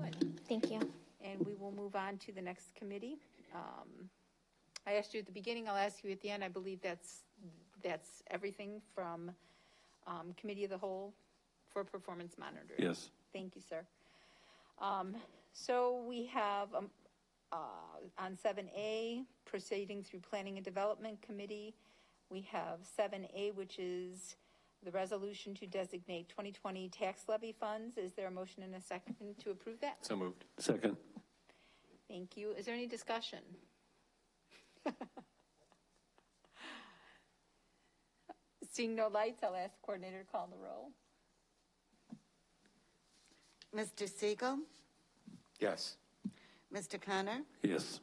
Thank you. And we will move on to the next committee. I asked you at the beginning, I'll ask you at the end. I believe that's everything from Committee of the Whole for performance monitoring. Yes. Thank you, sir. So we have on 7A, proceeding through Planning and Development Committee. We have 7A, which is the resolution to designate 2020 tax levy funds. Is there a motion and a second to approve that? So moved. Second. Thank you. Is there any discussion? Seeing no lights, I'll ask the coordinator to call the roll. Mr. Siegel, Yes. Mr. Connor, Yes.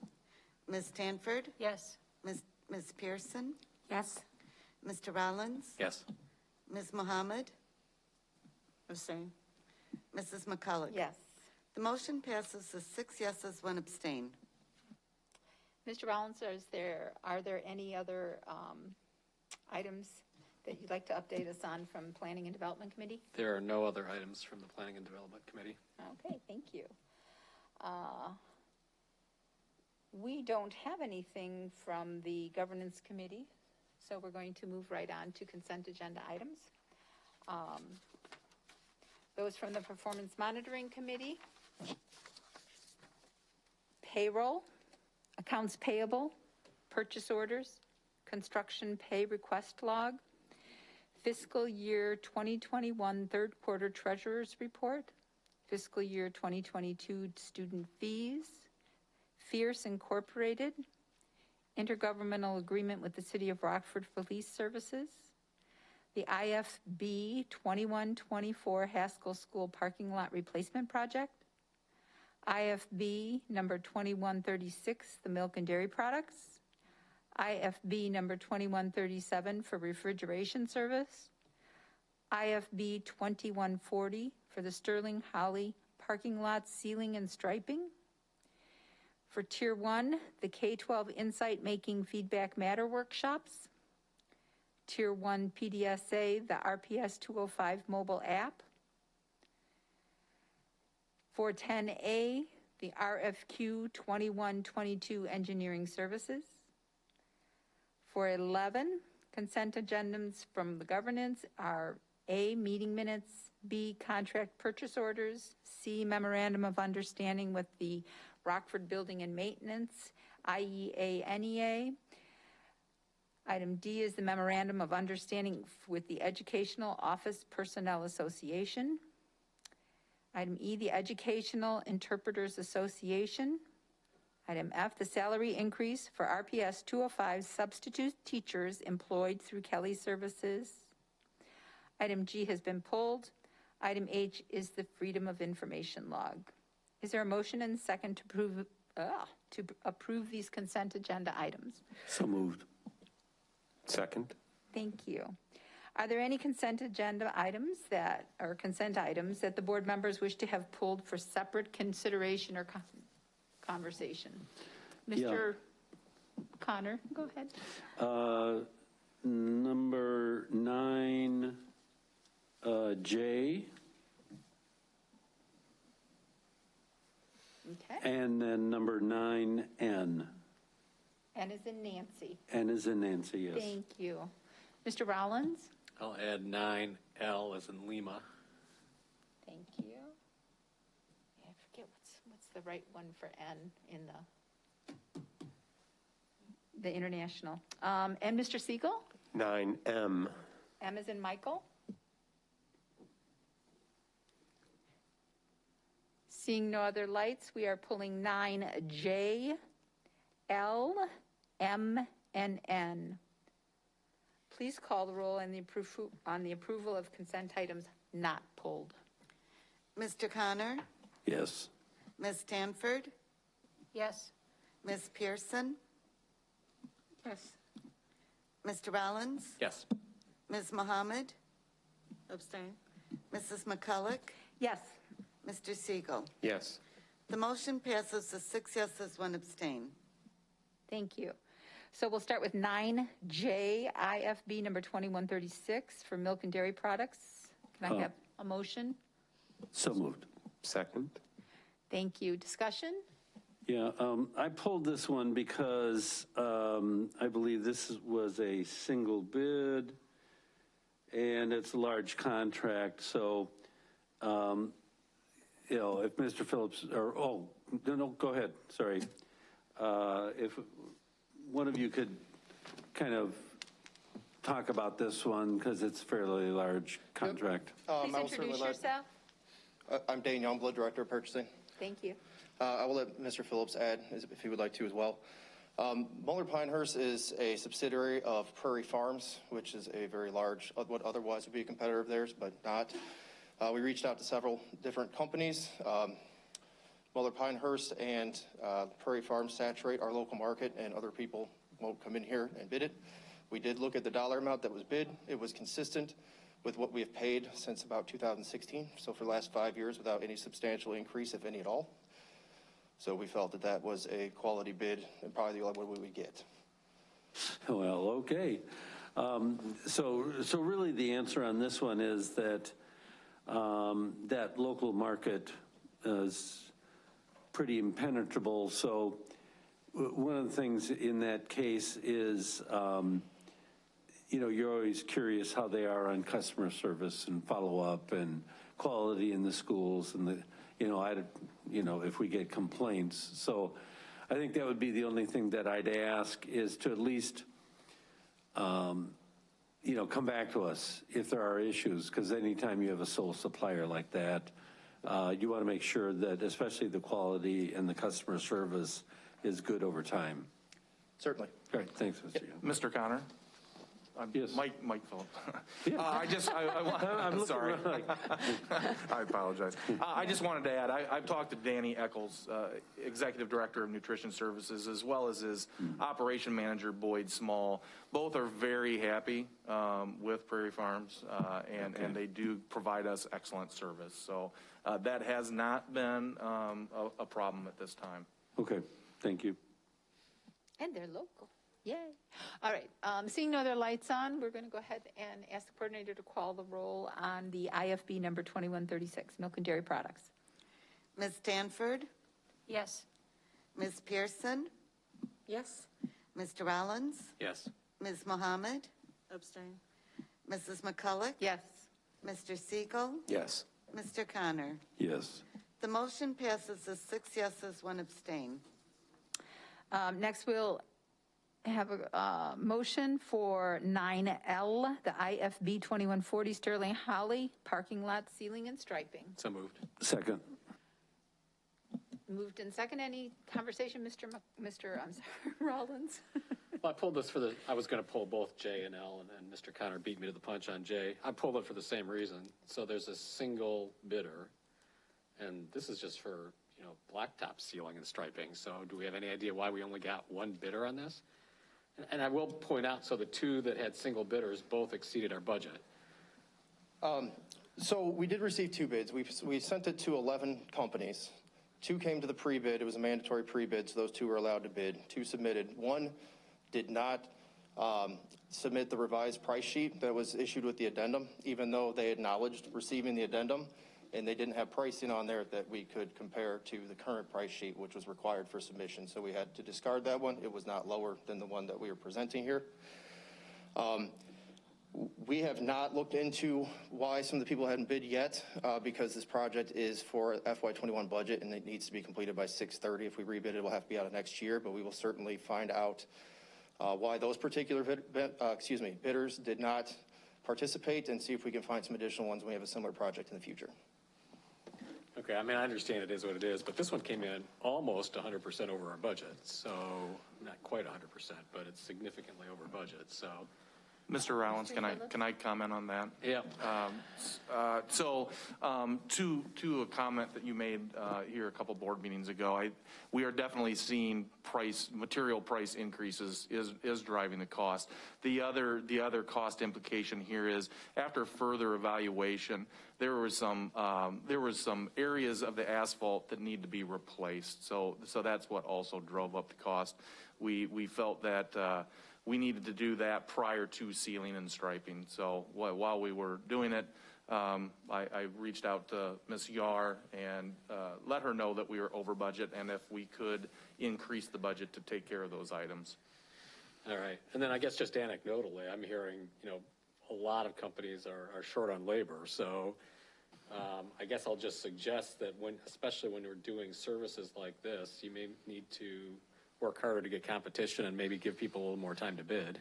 Ms. Stanford, Yes. Ms. Pearson, Yes. Mr. Rollins, Yes. Ms. Mohammed, Abstain. Mrs. McCulloch. Yes. The motion passes with 6 yeses, 1 abstain. Mr. Rollins, are there any other items that you'd like to update us on from Planning and Development Committee? There are no other items from the Planning and Development Committee. Okay, thank you. We don't have anything from the Governance Committee, so we're going to move right on to consent agenda items. Those from the Performance Monitoring Committee. Payroll, accounts payable, purchase orders, construction pay request log, fiscal year 2021 third quarter treasurer's report, fiscal year 2022 student fees, Fierce Incorporated, intergovernmental agreement with the City of Rockford for lease services, the IFB 2124 Haskell School Parking Lot Replacement Project, IFB number 2136, the milk and dairy products, IFB number 2137 for refrigeration service, IFB 2140 for the Sterling Holly parking lot sealing and striping. For Tier 1, the K-12 Insight Making Feedback Matter workshops. Tier 1 PDSA, the RPS 205 mobile app. For 10A, the RFQ 2122 engineering services. For 11, consent agendas from the governance are A, meeting minutes, B, contract purchase orders, C, memorandum of understanding with the Rockford Building and Maintenance, IEA, NEA. Item D is the memorandum of understanding with the Educational Office Personnel Association. Item E, the Educational Interpreters Association. Item F, the salary increase for RPS 205 substitute teachers employed through Kelly Services. Item G has been pulled. Item H is the Freedom of Information log. Is there a motion and second to approve these consent agenda items? So moved. Second. Thank you. Are there any consent agenda items consent items that the board members wish to have pulled for separate consideration or conversation? Mr. Connor, go ahead. Number 9, J. Okay. And then number 9, N. N is in Nancy. N is in Nancy, yes. Thank you. Mr. Rollins? I'll add 9L as in Lima. Thank you. I forget what's the right one for N in the international. And Mr. Siegel? 9M. M is in Michael. Seeing no other lights, we are pulling 9J, L, M, and N. Please call the roll on the approval of consent items not pulled. Mr. Connor, Yes. Ms. Stanford, Yes. Ms. Pearson, Yes. Mr. Rollins, Yes. Ms. Mohammed, Abstain. Mrs. McCulloch, Yes. Mr. Siegel. Yes. The motion passes with 6 yeses, 1 abstain. Thank you. So we'll start with 9J, IFB number 2136 for milk and dairy products. Can I have a motion? So moved. Second. Thank you. Discussion? Yeah, I pulled this one because I believe this was a single bid and it's a large contract. So, if Mr. Phillips, no, go ahead, sorry. If one of you could kind of talk about this one because it's a fairly large contract. Please introduce yourself. I'm Dane Youngblood, Director of Purchasing. Thank you. I will let Mr. Phillips add if he would like to as well. Muller Pinehurst is a subsidiary of Prairie Farms, which is a very large, what otherwise would be a competitor of theirs, but not. We reached out to several different companies. Muller Pinehurst and Prairie Farms saturate our local market, and other people won't come in here and bid it. We did look at the dollar amount that was bid. It was consistent with what we have paid since about 2016, so for the last 5 years without any substantial increase, if any at all. So we felt that that was a quality bid and probably the only one we would get. Well, okay. So really the answer on this one is that that local market is pretty impenetrable. So one of the things in that case is, you're always curious how they are on customer service and follow up and quality in the schools and if we get complaints. So I think that would be the only thing that I'd ask is to at least, come back to us if there are issues, because anytime you have a sole supplier like that, you want to make sure that especially the quality and the customer service is good over time. Certainly. Great, thanks, Mr. Young. Mr. Connor? Yes. Mike Phillips. I'm looking sorry. around like- I apologize. I just wanted to add, I've talked to Danny Eccles, Executive Director of Nutrition Services, as well as his Operation Manager, Boyd Small. Both are very happy with Prairie Farms, and they do provide us excellent service. So that has not been a problem at this time. Okay, thank you. And they're local. Yay. All right, seeing no other lights on, we're going to go ahead and ask the coordinator to call the roll on the IFB number 2136, milk and dairy products. Ms. Stanford, Yes. Ms. Pearson, Yes. Mr. Rollins, Yes. Ms. Mohammed, Abstain. Mrs. McCulloch, Yes. Mr. Siegel, Yes. Mr. Connor. Yes. The motion passes with 6 yeses, 1 abstain. Next, we'll have a motion for 9L, the IFB 2140 Sterling Holly parking lot ceiling and striping. So moved. Second. Moved in second. Any conversation, I'm sorry, Rollins? Well, I pulled this I was going to pull both J and L, and Mr. Connor beat me to the punch on J. I pulled it for the same reason. So there's a single bidder, and this is just for, blacktop sealing and striping. So do we have any idea why we only got one bidder on this? And I will point out, so the two that had single bidders both exceeded our budget. So we did receive 2 bids. We sent it to 11 companies. 2 came to the pre-bid. It was a mandatory pre-bid, so those 2 were allowed to bid. 2 submitted. 1 did not submit the revised price sheet that was issued with the addendum, even though they acknowledged receiving the addendum, and they didn't have pricing on there that we could compare to the current price sheet, which was required for submission. So we had to discard that one. It was not lower than the one that we were presenting here. We have not looked into why some of the people hadn't bid yet, because this project is for FY21 budget and it needs to be completed by 6/30. If we rebid it, will have to be out of next year, but we will certainly find out why those particular bidders did not participate and see if we can find some additional ones when we have a similar project in the future. Okay, I understand it is what it is, but this one came in almost 100% over our budget. So not quite 100%, but it's significantly over budget. So Mr. Rollins, can I comment on that? Yeah. To a comment that you made here a couple board meetings ago, we are definitely seeing material price increases is driving the cost. The other cost implication here is after further evaluation, there was some areas of the asphalt that need to be replaced. So that's what also drove up the cost. We felt that we needed to do that prior to sealing and striping. So while we were doing it, I reached out to Ms. Yar and let her know that we were over budget and if we could increase the budget to take care of those items. All right. And then I guess just anecdotally, I'm hearing, a lot of companies are short on labor. So I guess I'll just suggest that especially when we're doing services like this, you may need to work harder to get competition and maybe give people a little more time to bid.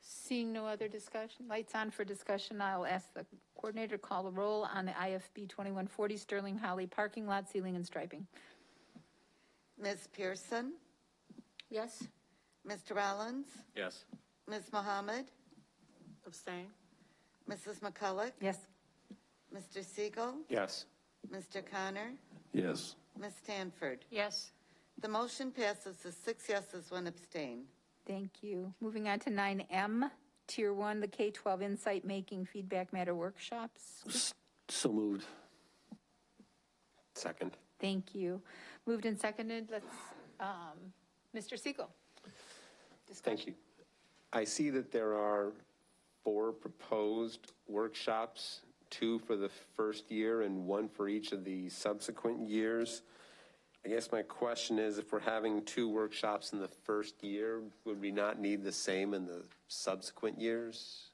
Seeing no other discussion, lights on for discussion, I'll ask the coordinator to call the roll on the IFB 2140 Sterling Holly parking lot ceiling and striping. Ms. Pearson, Yes. Mr. Rollins, Yes. Ms. Mohammed, Abstain. Mrs. McCulloch, Yes. Mr. Siegel, Yes. Mr. Connor, Yes. Ms. Stanford. Yes. The motion passes with 6 yeses, 1 abstain. Thank you. Moving on to 9M, Tier 1, the K-12 Insight Making Feedback Matter Workshops. So moved. Second. Thank you. Moved and seconded. Let's, Mr. Siegel. Thank you. I see that there are 4 proposed workshops, 2 for the first year and 1 for each of the subsequent years. I guess my question is, if we're having 2 workshops in the first year, would we not need the same in the subsequent years?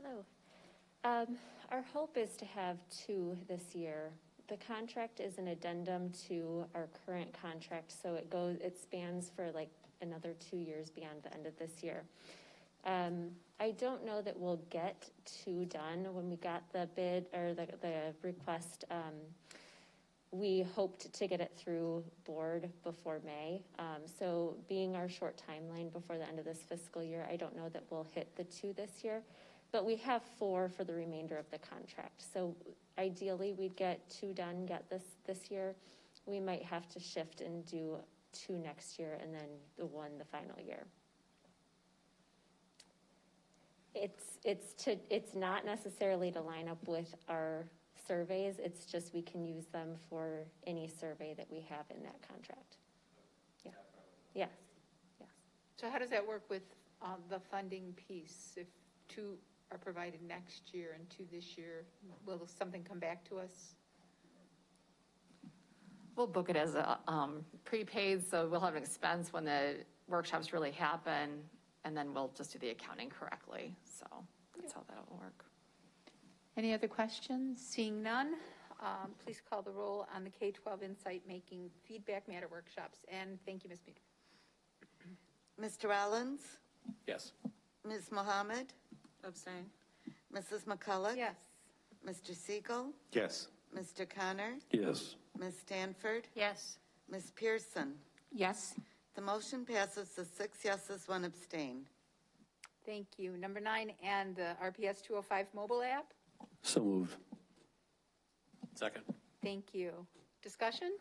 Hello. Our hope is to have 2 this year. The contract is an addendum to our current contract, so it spans for like another 2 years beyond the end of this year. I don't know that we'll get 2 done. When we got the bid or the request, we hoped to get it through board before May. So being our short timeline before the end of this fiscal year, I don't know that we'll hit the 2 this year, but we have 4 for the remainder of the contract. So ideally we'd get 2 done, this year. We might have to shift and do 2 next year and then the 1 the final year. It's not necessarily to line up with our surveys. It's just we can use them for any survey that we have in that contract. Yeah. Yes. Yes. So how does that work with the funding piece? If 2 are provided next year and 2 this year, will something come back to us? We'll book it as a prepaid, so we'll have an expense when the workshops really happen, and then we'll just do the accounting correctly. So that's how that'll work. Any other questions? Seeing none, please call the roll on the K-12 Insight Making Feedback Matter workshops. And thank you, Ms. Meader. Mr. Rollins? Yes. Ms. Mohammed? Abstain. Mrs. McCullough? Yes. Mr. Siegel? Yes. Mr. Connor? Yes. Ms. Stanford? Yes. Ms. Pearson? Yes. The motion passes with 6 yeses, 1 abstain. Thank you. Number 9, and the RPS 205 mobile app. So moved. Second. Thank you. Discussion?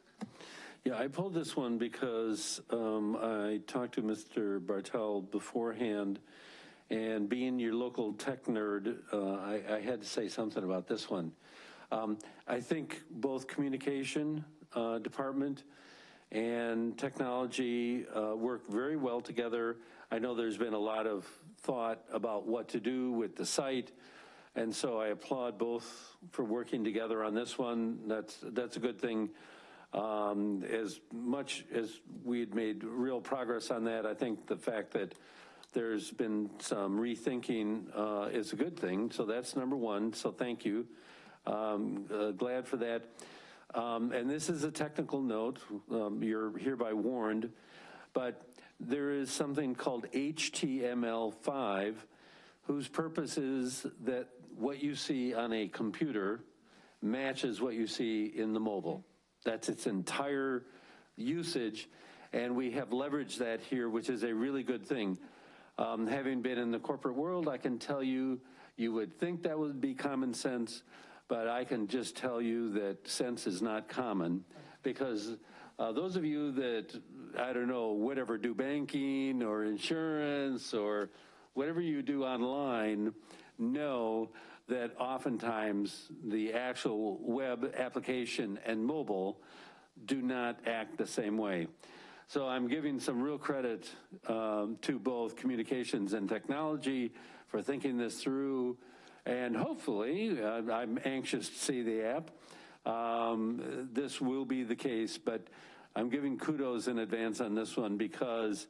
Yeah, I pulled this one because I talked to Mr. Bartel beforehand, and being your local tech nerd, I had to say something about this one. I think both communication department and technology work very well together. I know there's been a lot of thought about what to do with the site, and so I applaud both for working together on this one. That's a good thing. As much as we had made real progress on that, I think the fact that there's been some rethinking is a good thing. So that's number 1. So thank you. Glad for that. And this is a technical note. You're hereby warned, but there is something called HTML5, whose purpose is that what you see on a computer matches what you see in the mobile. That's its entire usage, and we have leveraged that here, which is a really good thing. Having been in the corporate world, I can tell you, you would think that would be common sense, but I can just tell you that sense is not common, because those of you that, I don't know, whatever, do banking or insurance or whatever you do online, know that oftentimes the actual web application and mobile do not act the same way. So I'm giving some real credit to both communications and technology for thinking this through, and hopefully, I'm anxious to see the app. This will be the case, but I'm giving kudos in advance on this one because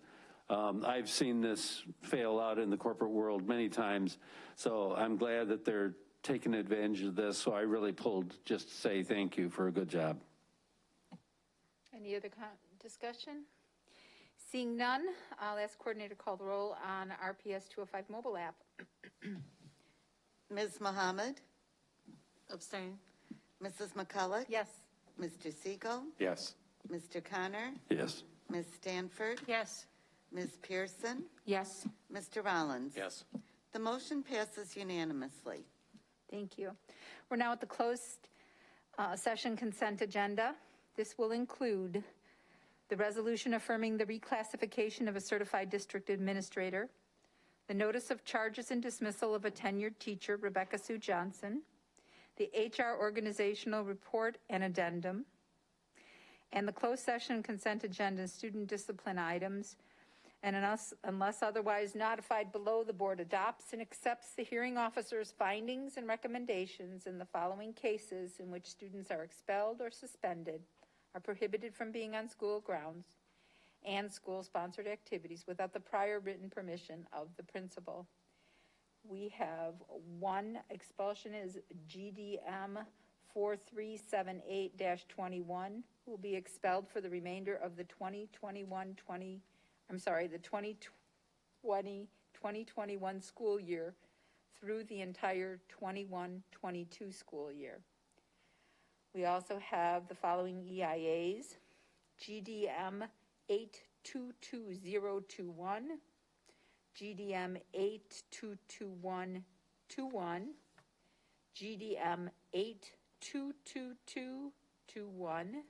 I've seen this fail out in the corporate world many times. So I'm glad that they're taking advantage of this. So I really pulled just to say thank you for a good job. Any other discussion? Seeing none, I'll ask coordinator to call the roll on RPS 205 mobile app. Ms. Mohammed? Abstain. Mrs. McCullough? Yes. Mr. Siegel? Yes. Mr. Connor? Yes. Ms. Stanford? Yes. Ms. Pearson? Yes. Mr. Rollins? Yes. The motion passes unanimously. Thank you. We're now at the closed session consent agenda. This will include the resolution affirming the reclassification of a certified district administrator, the notice of charges and dismissal of a tenured teacher, Rebecca Sue Johnson, the HR organizational report and addendum, and the closed session consent agenda student discipline items, and unless otherwise notified below, the board adopts and accepts the hearing officer's findings and recommendations in the following cases in which students are expelled or suspended, are prohibited from being on school grounds, and school-sponsored activities without the prior written permission of the principal. We have one expulsion is GDM 4378-21, who will be expelled for the remainder of the 2020-2021 2021 school year through the entire 21-22 school year. We also have the following EIAs: GDM 822021, GDM 822121, GDM 822221,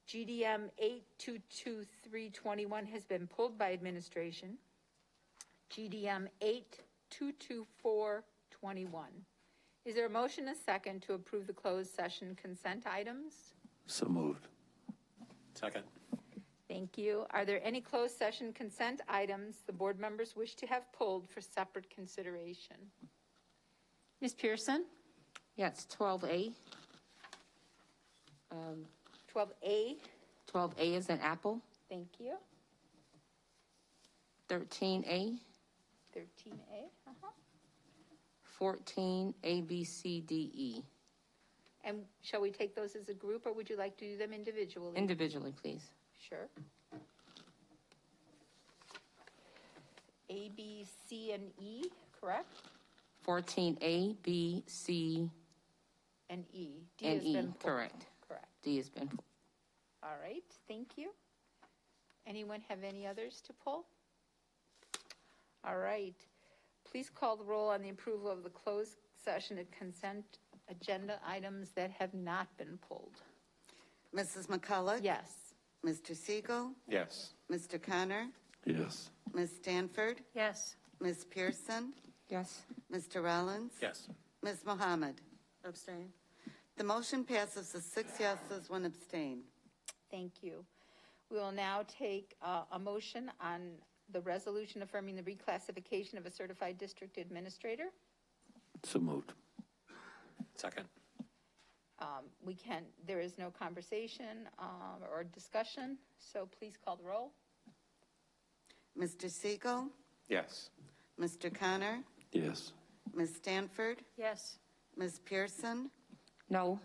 GDM 822321 has been pulled by administration. GDM 822421. Is there a motion and a second to approve the closed session consent items? So moved. Second. Thank you. Are there any closed session consent items the board members wish to have pulled for separate consideration? Ms. Pearson? Yes, 12A. 12A. 12A is an apple. Thank you. 13A. 13A. 14, A, B, C, D, E. And shall we take those as a group, or would you like to do them individually? Individually, please. Sure. A, B, C, and E, correct? 14A, B, C, And E. D and has E. been pulled. Correct. Correct. D has been pulled. All right, thank you. Anyone have any others to pull? All right. Please call the roll on the approval of the closed session and consent agenda items that have not been pulled. Mrs. McCulloch? Yes. Mr. Siegel? Yes. Mr. Connor? Yes. Ms. Stanford? Yes. Ms. Pearson? Yes. Mr. Rollins? Yes. Ms. Mohammed? Abstain. The motion passes with 6 yeses, 1 abstain. Thank you. We will now take a motion on the resolution affirming the reclassification of a certified district administrator. So moved. Second. There is no conversation or discussion, so please call the roll. Mr. Siegel? Yes. Mr. Connor? Yes. Ms. Stanford? Yes. Ms. Pearson? No.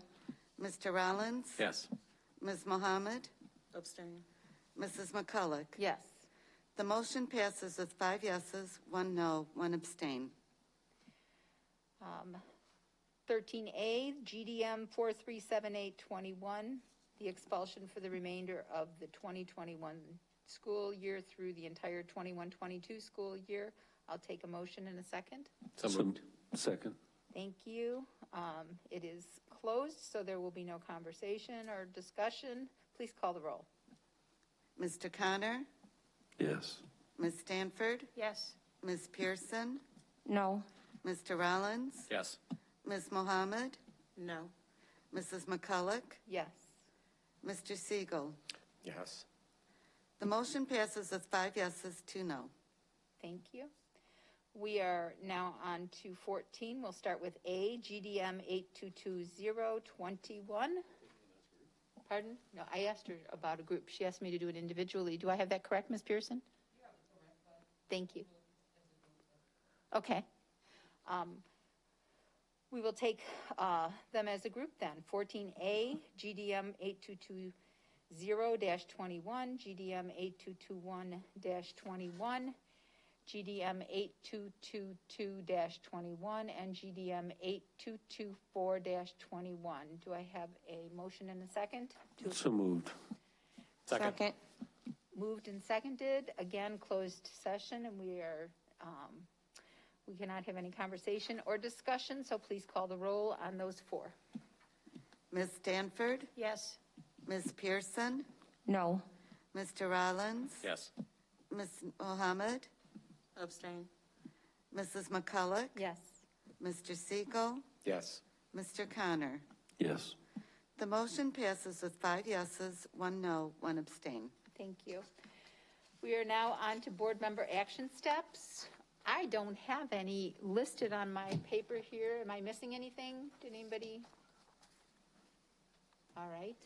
Mr. Rollins? Yes. Ms. Mohammed? Abstain. Mrs. McCulloch? Yes. The motion passes with 5 yeses, 1 no, 1 abstain. 13A, GDM 437821, the expulsion for the remainder of the 2021 school year through the entire 21-22 school year. I'll take a motion in a second. So moved. Second. Thank you. It is closed, so there will be no conversation or discussion. Please call the roll. Mr. Connor? Yes. Ms. Stanford? Yes. Ms. Pearson? No. Mr. Rollins? Yes. Ms. Mohammed? No. Mrs. McCulloch? Yes. Mr. Siegel? Yes. The motion passes with 5 yeses, 2 no. Thank you. We are now on to 14. We'll start with A, GDM 822021. Pardon? No, I asked her about a group. She asked me to do it individually. Do I have that correct, Ms. Pearson? Thank you. Okay. We will take them as a group then. 14A, GDM 8220-21, GDM 8221-21, GDM 8222-21, and GDM 8224-21. Do I have a motion and a second? So moved. Second. Moved and seconded. Again, closed session, and we cannot have any conversation or discussion, so please call the roll on those 4. Ms. Stanford? Yes. Ms. Pearson? No. Mr. Rollins? Yes. Ms. Mohammed? Abstain. Mrs. McCulloch? Yes. Mr. Siegel? Yes. Mr. Connor? Yes. The motion passes with 5 yeses, 1 no, 1 abstain. Thank you. We are now on to board member action steps. I don't have any listed on my paper here. Am I missing anything? Did anybody? All right.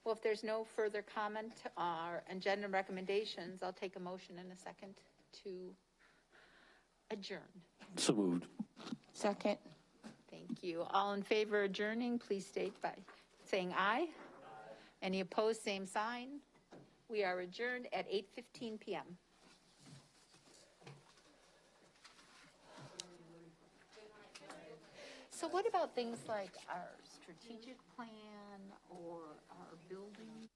Well, if there's no further comment or agenda recommendations, I'll take a motion in a second to adjourn. So moved. Second. Thank you. All in favor of adjourning, please state by saying aye. Any opposed, same sign. We are adjourned at 8:15 p.m. So what about things like our strategic plan or our building?